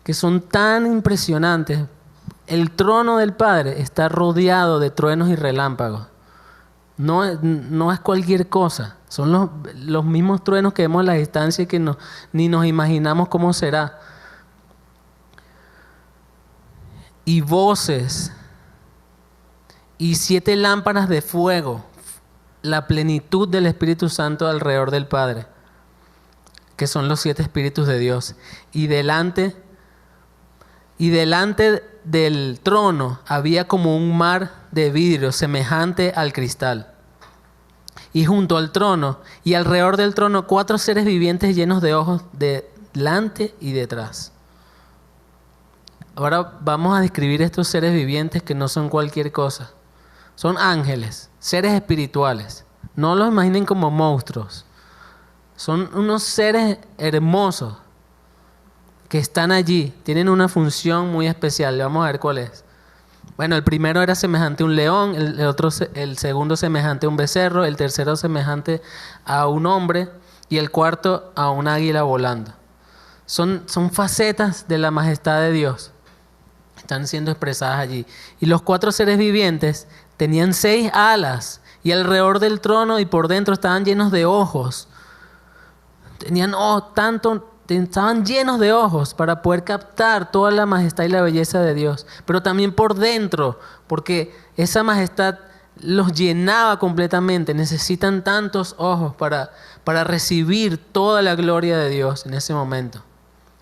que son tan impresionantes, el trono del Padre está rodeado de truenos y relámpagos. No es cualquier cosa. Son los mismos truenos que vemos a la distancia y que ni nos imaginamos cómo será. Y voces y 7 lámparas de fuego, la plenitud del Espíritu Santo alrededor del Padre, que son los 7 Espíritus de Dios. Y delante del trono había como un mar de vidrio semejante al cristal. Y junto al trono y alrededor del trono 4 seres vivientes llenos de ojos delante y detrás. Ahora vamos a describir estos seres vivientes, que no son cualquier cosa. Son ángeles, seres espirituales. No los imaginen como monstruos. Son unos seres hermosos que están allí. Tienen una función muy especial. Vamos a ver cuál es. Bueno, el primero era semejante a un león, el segundo semejante a un becerro, el tercero semejante a un hombre y el cuarto a un águila volando. Son facetas de la majestad de Dios. Están siendo expresadas allí. Y los 4 seres vivientes tenían 6 alas, y alrededor del trono y por dentro estaban llenos de ojos. Estaban llenos de ojos para poder captar toda la majestad y la belleza de Dios. Pero también por dentro, porque esa majestad los llenaba completamente. Necesitan tantos ojos para recibir toda la gloria de Dios en ese momento.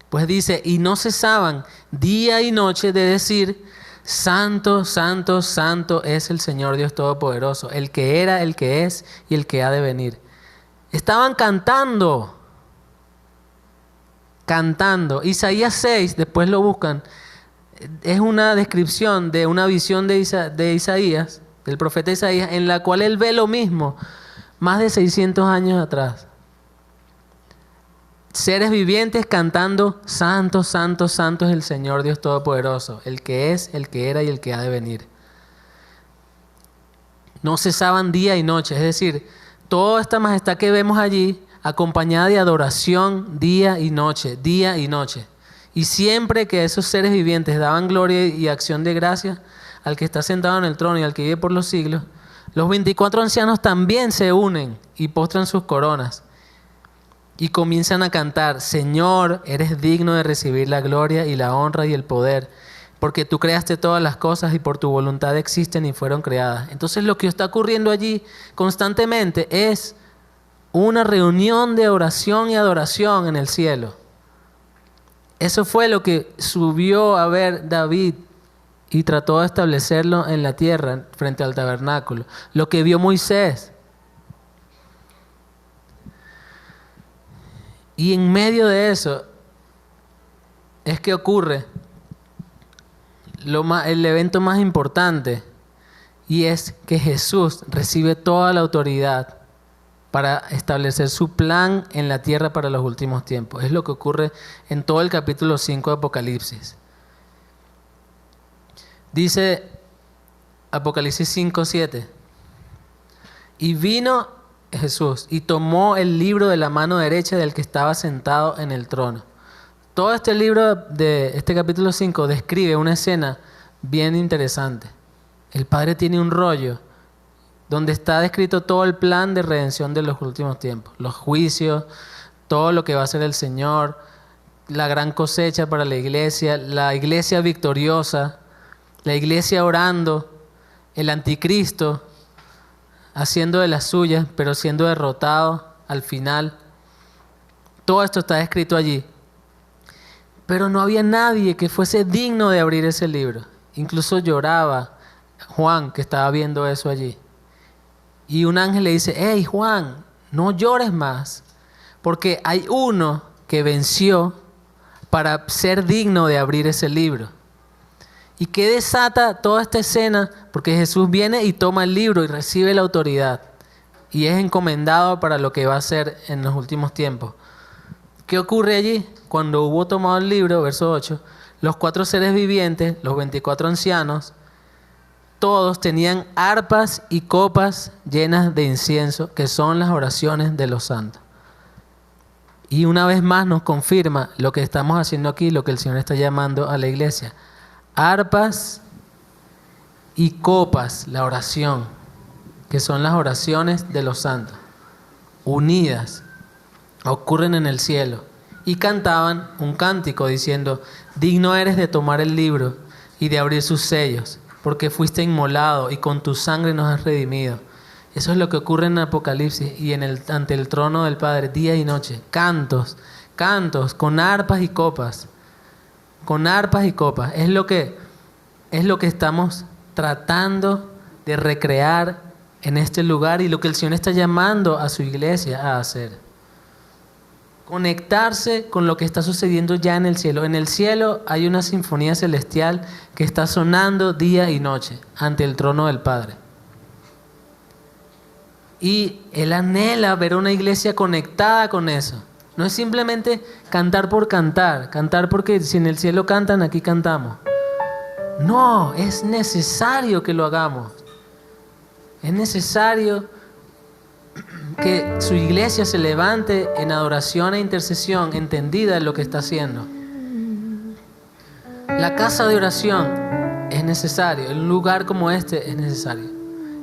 Pues dice: y no cesaban día y noche de decir: santo, santo, santo es el Señor Dios Todopoderoso, el que era, el que es y el que ha de venir. Estaban cantando. Isaías 6, después lo buscan, es una descripción de una visión de Isaías, del profeta Isaías, en la cual él ve lo mismo más de 600 años atrás. Seres vivientes cantando: santo, santo, santo es el Señor Dios Todopoderoso, el que es, el que era y el que ha de venir. no cesaban día y noche. Es decir, toda esta majestad que vemos allí, acompañada de adoración día y noche, día y noche. Y siempre que esos seres vivientes daban gloria y acción de gracias al que está sentado en el trono y al que vive por los siglos, los 24 ancianos también se unen y postran sus coronas y comienzan a cantar: Señor, eres digno de recibir la gloria y la honra y el poder, porque tú creaste todas las cosas y por tu voluntad existen y fueron creadas. Entonces lo que está ocurriendo allí constantemente es una reunión de oración y adoración en el cielo. Eso fue lo que subió a ver David y trató de establecerlo en la tierra frente al tabernáculo. Lo que vio Moisés. Y en medio de eso es que ocurre el evento más importante, y es que Jesús recibe toda la autoridad para establecer su plan en la tierra para los últimos tiempos. Es lo que ocurre en todo el capítulo 5 de Apocalipsis. Dice Apocalipsis 5:7: y vino Jesús y tomó el libro de la mano derecha del que estaba sentado en el trono. Todo este libro de este capítulo 5 describe una escena bien interesante. El Padre tiene un rollo donde está descrito todo el plan de redención de los últimos tiempos, los juicios, todo lo que va a hacer el Señor, la gran cosecha para la iglesia victoriosa, la iglesia orando, el anticristo haciendo de las suyas, pero siendo derrotado al final. Todo esto está escrito allí. Pero no había nadie que fuese digno de abrir ese libro. Incluso lloraba Juan, que estaba viendo eso allí. Y un ángel le dice: hey Juan, no llores más, porque hay uno que venció para ser digno de abrir ese libro. ¿Y qué desata toda esta escena? Porque Jesús viene y toma el libro y recibe la autoridad y es encomendado para lo que va a hacer en los últimos tiempos. ¿Qué ocurre allí? Cuando hubo tomado el libro, verso 8, los 4 seres vivientes, los 24 ancianos, todos tenían arpas y copas llenas de incienso, que son las oraciones de los santos. Y una vez más nos confirma lo que estamos haciendo aquí, lo que el Señor está llamando a la iglesia. Arpas y copas, la oración, que son las oraciones de los santos, unidas, ocurren en el cielo. Y cantaban un cántico diciendo: digno eres de tomar el libro y de abrir sus sellos, porque fuiste inmolado y con tu sangre nos has redimido. Eso es lo que ocurre en Apocalipsis y ante el trono del Padre, día y noche. Cantos con arpas y copas. Con arpas y copas. Es lo que estamos tratando de recrear en este lugar y lo que el Señor está llamando a su iglesia a hacer. Conectarse con lo que está sucediendo ya en el cielo. En el cielo hay una sinfonía celestial que está sonando día y noche ante el trono del Padre. Y Él anhela ver una iglesia conectada con eso. No es simplemente cantar por cantar porque si en el cielo cantan, aquí cantamos. No, es necesario que lo hagamos. Es necesario que su iglesia se levante en adoración e intercesión, entendida en lo que está haciendo. La casa de oración es necesario, un lugar como este es necesario.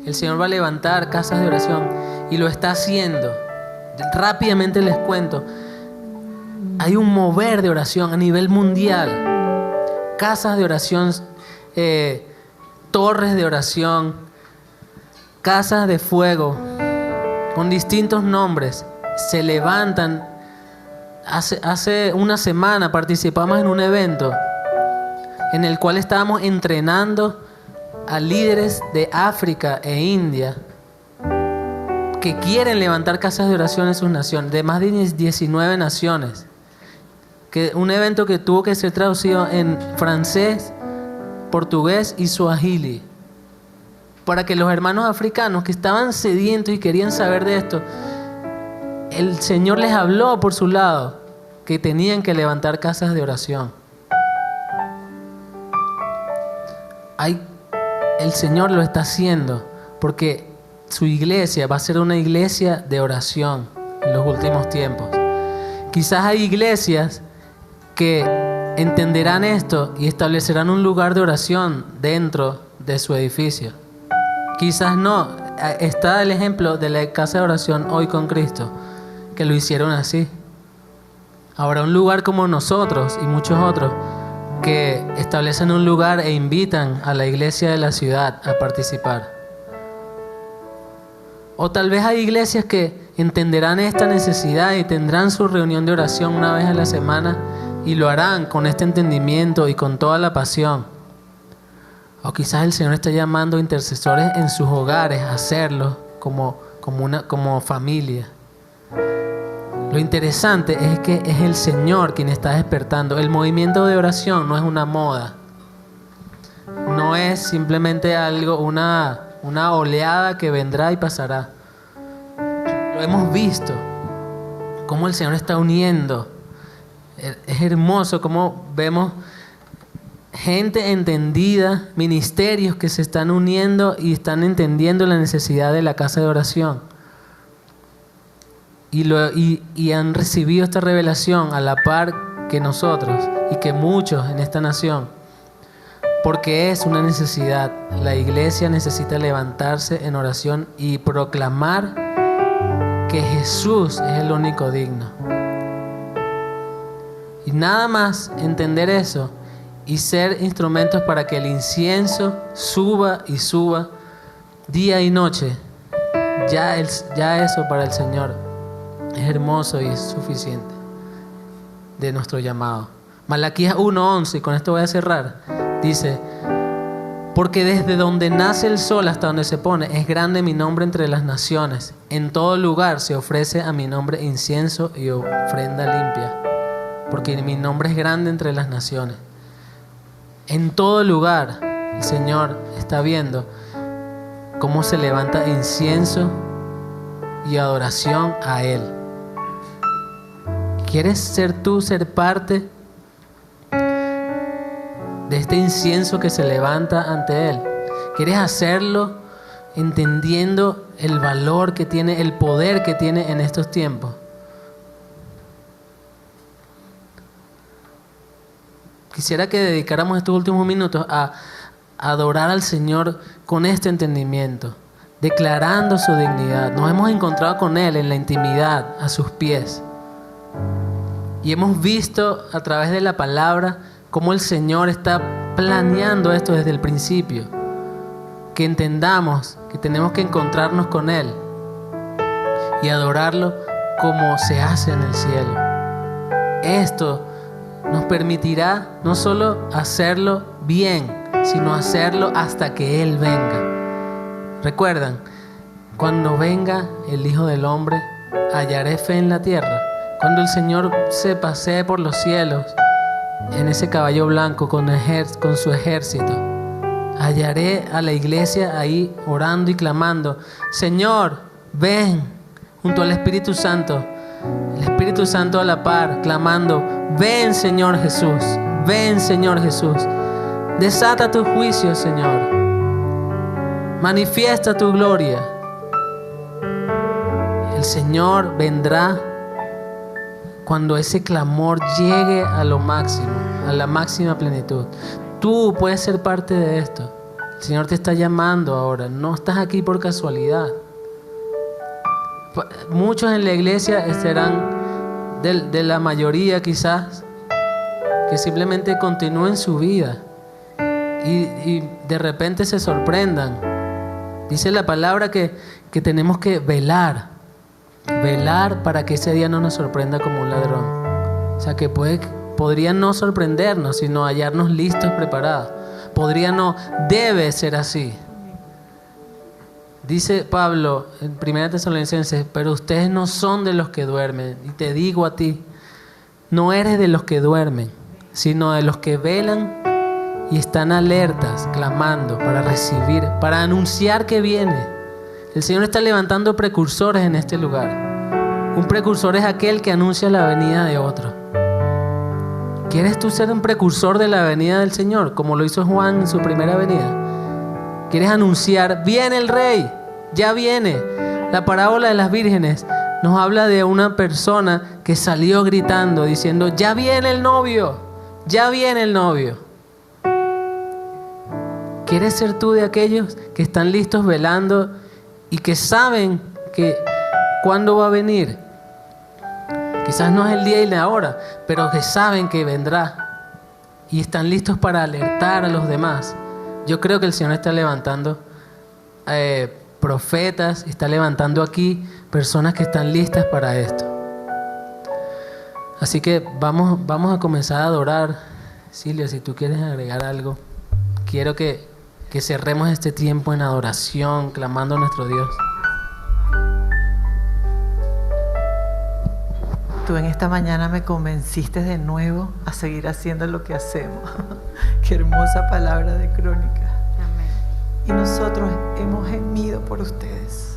El Señor va a levantar casas de oración y lo está haciendo. Rápidamente les cuento. Hay un mover de oración a nivel mundial. Casas de oración, torres de oración, casas de fuego, con distintos nombres, se levantan. Hace una semana participamos en un evento en el cual estábamos entrenando a líderes de África e India que quieren levantar casas de oración en sus naciones, de más de 19 naciones. Un evento que tuvo que ser traducido en francés, portugués y suajili, para que los hermanos africanos que estaban sedientos y querían saber de esto, el Señor les habló por su lado que tenían que levantar casas de oración. El Señor lo está haciendo porque su iglesia va a ser una iglesia de oración en los últimos tiempos. Quizás hay iglesias que entenderán esto y establecerán un lugar de oración dentro de su edificio. Quizás no. Está el ejemplo de la casa de oración Hoy con Cristo, que lo hicieron así. Habrá un lugar como nosotros y muchos otros que establecen un lugar e invitan a la iglesia de la ciudad a participar. O tal vez hay iglesias que entenderán esta necesidad y tendrán su reunión de oración una vez a la semana y lo harán con este entendimiento y con toda la pasión. O quizás el Señor está llamando intercesores en sus hogares a hacerlo como familia. Lo interesante es que es el Señor quien está despertando. El movimiento de oración no es una moda. No es simplemente algo, una oleada que vendrá y pasará. Lo hemos visto, cómo el Señor está uniendo. Es hermoso cómo vemos gente entendida, ministerios que se están uniendo y están entendiendo la necesidad de la casa de oración. Y han recibido esta revelación a la par que nosotros y que muchos en esta nación. Porque es una necesidad. La iglesia necesita levantarse en oración y proclamar que Jesús es el único digno. Y nada más entender eso y ser instrumentos para que el incienso suba y suba día y noche. Ya eso para el Señor es hermoso y es suficiente de nuestro llamado. Malaquías 1:11, y con esto voy a cerrar, dice: porque desde donde nace el sol hasta donde se pone, es grande mi nombre entre las naciones. En todo lugar se ofrece a mi nombre incienso y ofrenda limpia, porque mi nombre es grande entre las naciones. En todo lugar el Señor está viendo cómo se levanta incienso y adoración a Él. ¿Quieres ser parte de este incienso que se levanta ante Él? ¿Quieres hacerlo entendiendo el valor que tiene, el poder que tiene en estos tiempos? Quisiera que dedicáramos estos últimos minutos a adorar al Señor con este entendimiento, declarando su dignidad. Nos hemos encontrado con Él en la intimidad, a sus pies. Y hemos visto a través de la palabra cómo el Señor está planeando esto desde el principio. Que entendamos que tenemos que encontrarnos con Él y adorarlo como se hace en el cielo. Esto nos permitirá no solo hacerlo bien, sino hacerlo hasta que Él venga. ¿Recuerdan? Cuando venga el Hijo del Hombre, hallaré fe en la tierra. Cuando el Señor se pasee por los cielos en ese caballo blanco con su ejército, hallaré a la iglesia ahí orando y clamando: Señor, ven, junto al Espíritu Santo. El Espíritu Santo a la par, clamando: ven, Señor Jesús, ven, Señor Jesús. Desata tu juicio, Señor. Manifiesta tu gloria. El Señor vendrá cuando ese clamor llegue a lo máximo, a la máxima plenitud. Tú puedes ser parte de esto. El Señor te está llamando ahora. No estás aquí por casualidad. Muchos en la iglesia serán de la mayoría quizás que simplemente continúen su vida y de repente se sorprendan. Dice la palabra que tenemos que velar para que ese día no nos sorprenda como un ladrón. O sea que podría no sorprendernos, sino hallarnos listos, preparados. Debe ser así. Dice Pablo en 1 Tesalonicenses: pero ustedes no son de los que duermen. Y te digo a ti, no eres de los que duermen, sino de los que velan y están alertas, clamando para recibir, para anunciar que viene. El Señor está levantando precursores en este lugar. Un precursor es aquel que anuncia la venida de otro. ¿Quieres tú ser un precursor de la venida del Señor, como lo hizo Juan en su primera venida? Quieres anunciar, viene el rey, ya viene. La parábola de las vírgenes nos habla de una persona que salió gritando, diciendo, ya viene el novio, ya viene el novio. ¿Quieres ser tú de aquellos que están listos velando y que saben que cuándo va a venir? Quizás no es el día y la hora, pero que saben que vendrá y están listos para alertar a los demás. Yo creo que el Señor está levantando profetas, está levantando aquí personas que están listas para esto. Así que vamos a comenzar a adorar. Silvia, si tú quieres agregar algo, quiero que cerremos este tiempo en adoración, clamando a nuestro Dios. Tú en esta mañana me convenciste de nuevo a seguir haciendo lo que hacemos. Qué hermosa palabra de Crónica. Amén. Y nosotros hemos gemido por ustedes.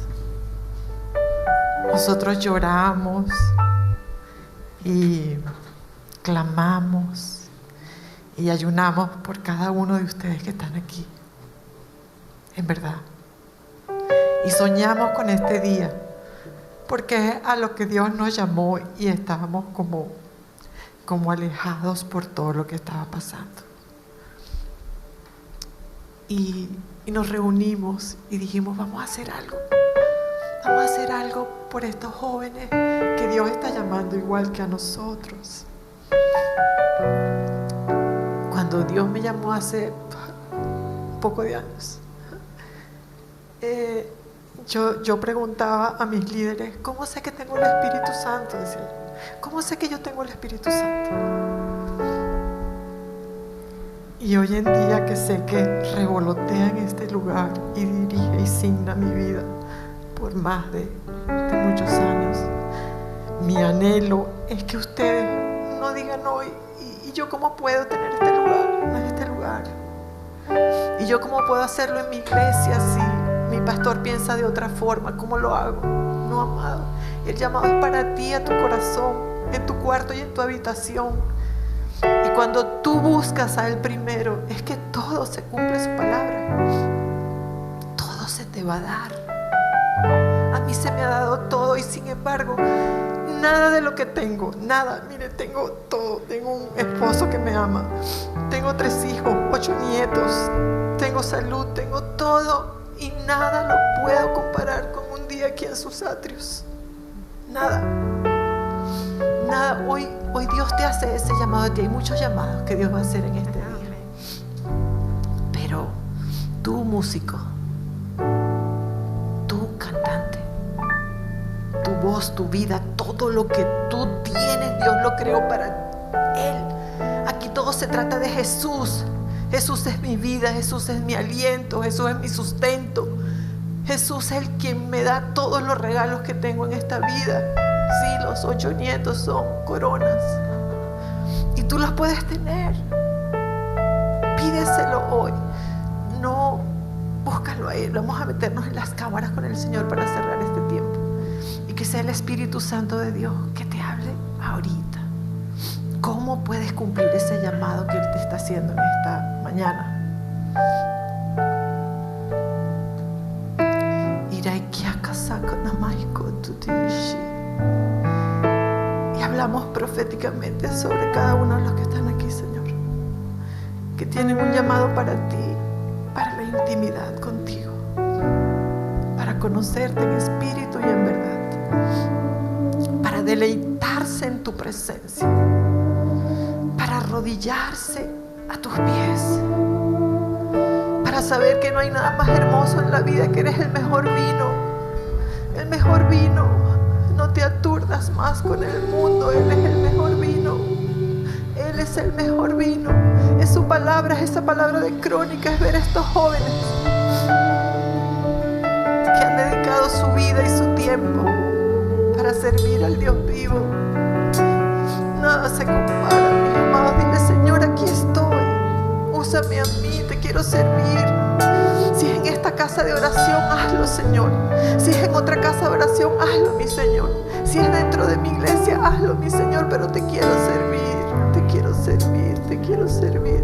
Nosotros lloramos y clamamos y ayunamos por cada uno de ustedes que están aquí. En verdad. Y soñamos con este día, porque es a lo que Dios nos llamó y estábamos como alejados por todo lo que estaba pasando. Y nos reunimos y dijimos, vamos a hacer algo. Vamos a hacer algo por estos jóvenes que Dios está llamando igual que a nosotros. Cuando Dios me llamó hace un poco de años, yo preguntaba a mis líderes, ¿cómo sé que tengo el Espíritu Santo? Decía yo. ¿Cómo sé que yo tengo el Espíritu Santo? Y hoy en día que sé que revolotea en este lugar y dirige y signa mi vida por más de muchos años, mi anhelo es que ustedes no digan hoy, ¿y yo cómo puedo tener este lugar? No es este lugar. ¿Y yo cómo puedo hacerlo en mi iglesia si mi pastor piensa de otra forma? ¿Cómo lo hago? No, amado. El llamado es para ti, a tu corazón, en tu cuarto y en tu habitación. Y cuando tú buscas a Él primero, es que todo se cumple su palabra. Todo se te va a dar. A mí se me ha dado todo y sin embargo, nada de lo que tengo, nada. Mire, tengo todo. Tengo un esposo que me ama. Tengo 3 hijos, 8 nietos. Tengo salud, tengo todo. Y nada lo puedo comparar con un día aquí en sus atrios. Nada. Nada. Hoy Dios te hace ese llamado a ti. Hay muchos llamados que Dios va a hacer en este día. Pero tú, músico, tú, cantante, tu voz, tu vida, todo lo que tú tienes, Dios lo creó para Él. Aquí todo se trata de Jesús. Jesús es mi vida, Jesús es mi aliento, Jesús es mi sustento. Jesús es el quien me da todos los regalos que tengo en esta vida. Sí, los 8 nietos son coronas y tú los puedes tener. Pídeselo hoy. No, búscalo a Él. Vamos a meternos en las cámaras con el Señor para cerrar este tiempo. Y que sea el Espíritu Santo de Dios que te hable ahorita. ¿Cómo puedes cumplir ese llamado que Él te está haciendo en esta mañana? Y hablamos proféticamente sobre cada uno de los que están aquí, Señor, que tienen un llamado para ti, para la intimidad contigo, para conocerte en espíritu y en verdad, para deleitarse en tu presencia, para arrodillarse a tus pies, para saber que no hay nada más hermoso en la vida, que eres el mejor vino. El mejor vino. No te aturdas más con el mundo. Él es el mejor vino. Él es el mejor vino. Es su palabra, es esa palabra de Crónica. Es ver a estos jóvenes que han dedicado su vida y su tiempo para servir al Dios vivo. Nada se compara, mis amados. Dile, Señor, aquí estoy. Úsame a mí, te quiero servir. Si es en esta casa de oración, hazlo, Señor. Si es en otra casa de oración, hazlo, mi Señor. Si es dentro de mi iglesia, hazlo, mi Señor. Pero te quiero servir, te quiero servir, te quiero servir.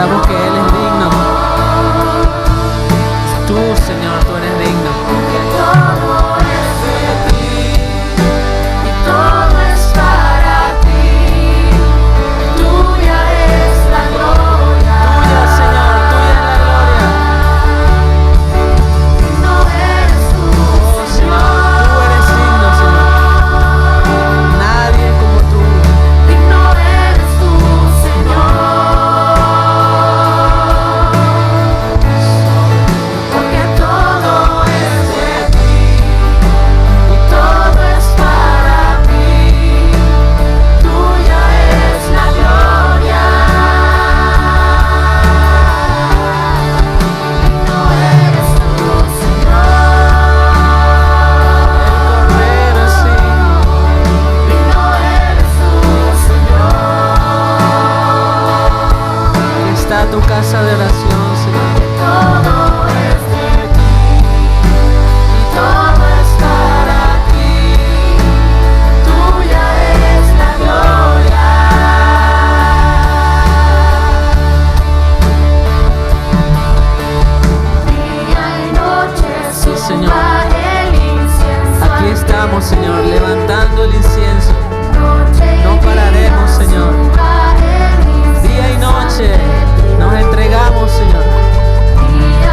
declaramos que Él es digno. Tú, Señor, tú eres digno. Todo es de ti y todo es para ti. Tuya es la gloria. Tuya, Señor, tuya es la gloria. No eres tú, Oh, Señor, tú eres digno, Señor. Nadie como tú. y no eres tú, Señor. Porque todo es de ti y todo es para ti. Tuya es la gloria. No eres tú, Señor. El Cordero, sí. Y no eres tú, Señor. Aquí está tu casa de oración, Señor. Todo es de ti y todo es para ti. Tuya es la gloria. Día y noche Sí, Señor. suba el incienso. Aquí estamos, Señor, levantando el incienso. Noche y No pararemos, día Señor. suba el Día y incienso noche ante ti. nos entregamos, Señor. Día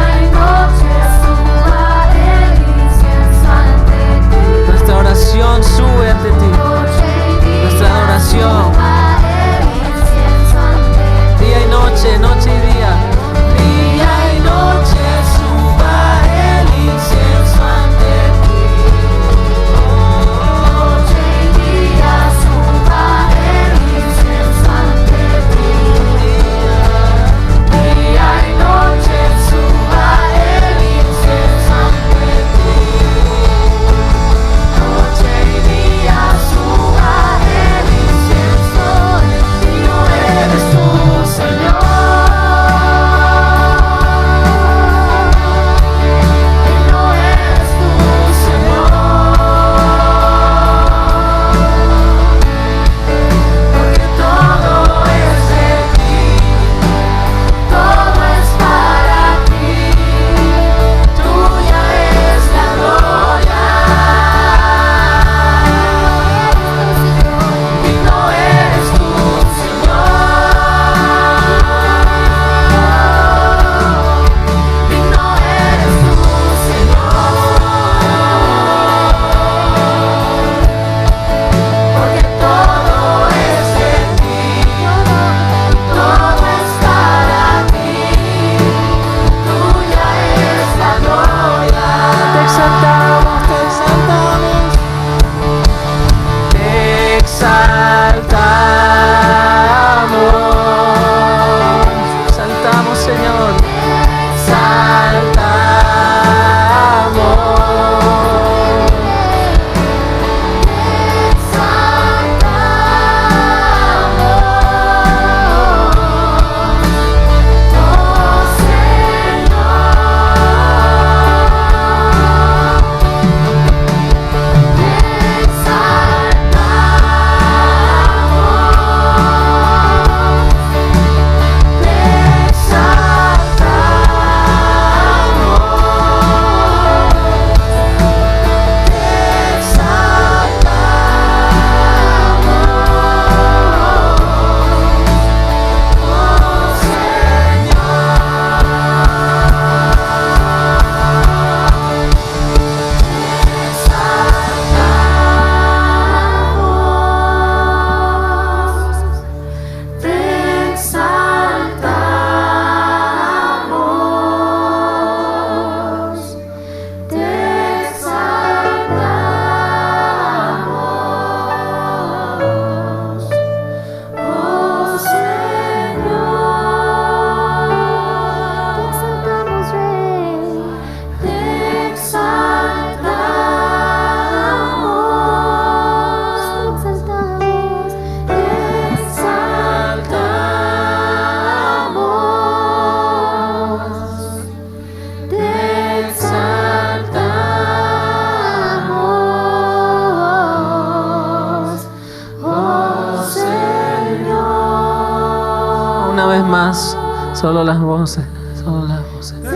Solo las voces, solo las voces. Te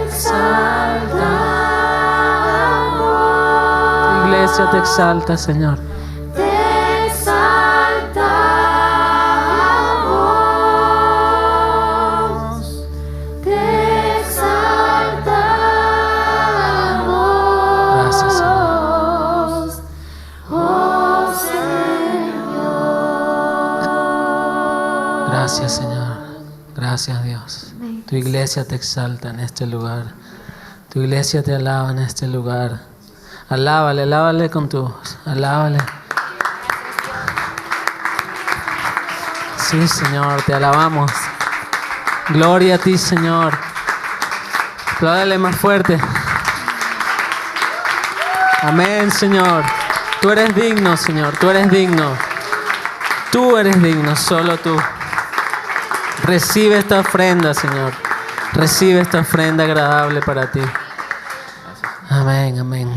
exaltamos. Tu iglesia te exalta, Señor. Te exaltamos. Te exaltamos. Gracias, Señor. Oh Señor. Gracias, Señor. Gracias, Dios. Tu iglesia te exalta en este lugar. Tu iglesia te alaba en este lugar. Alábale, alábale con tu voz. Alábale. Sí, Señor, te alabamos. Gloria a ti, Señor. Apláudale más fuerte. Amén, Señor. Tú eres digno, Señor. Tú eres digno. Tú eres digno, solo tú. Recibe esta ofrenda, Señor. Recibe esta ofrenda agradable para ti. Amén, amén.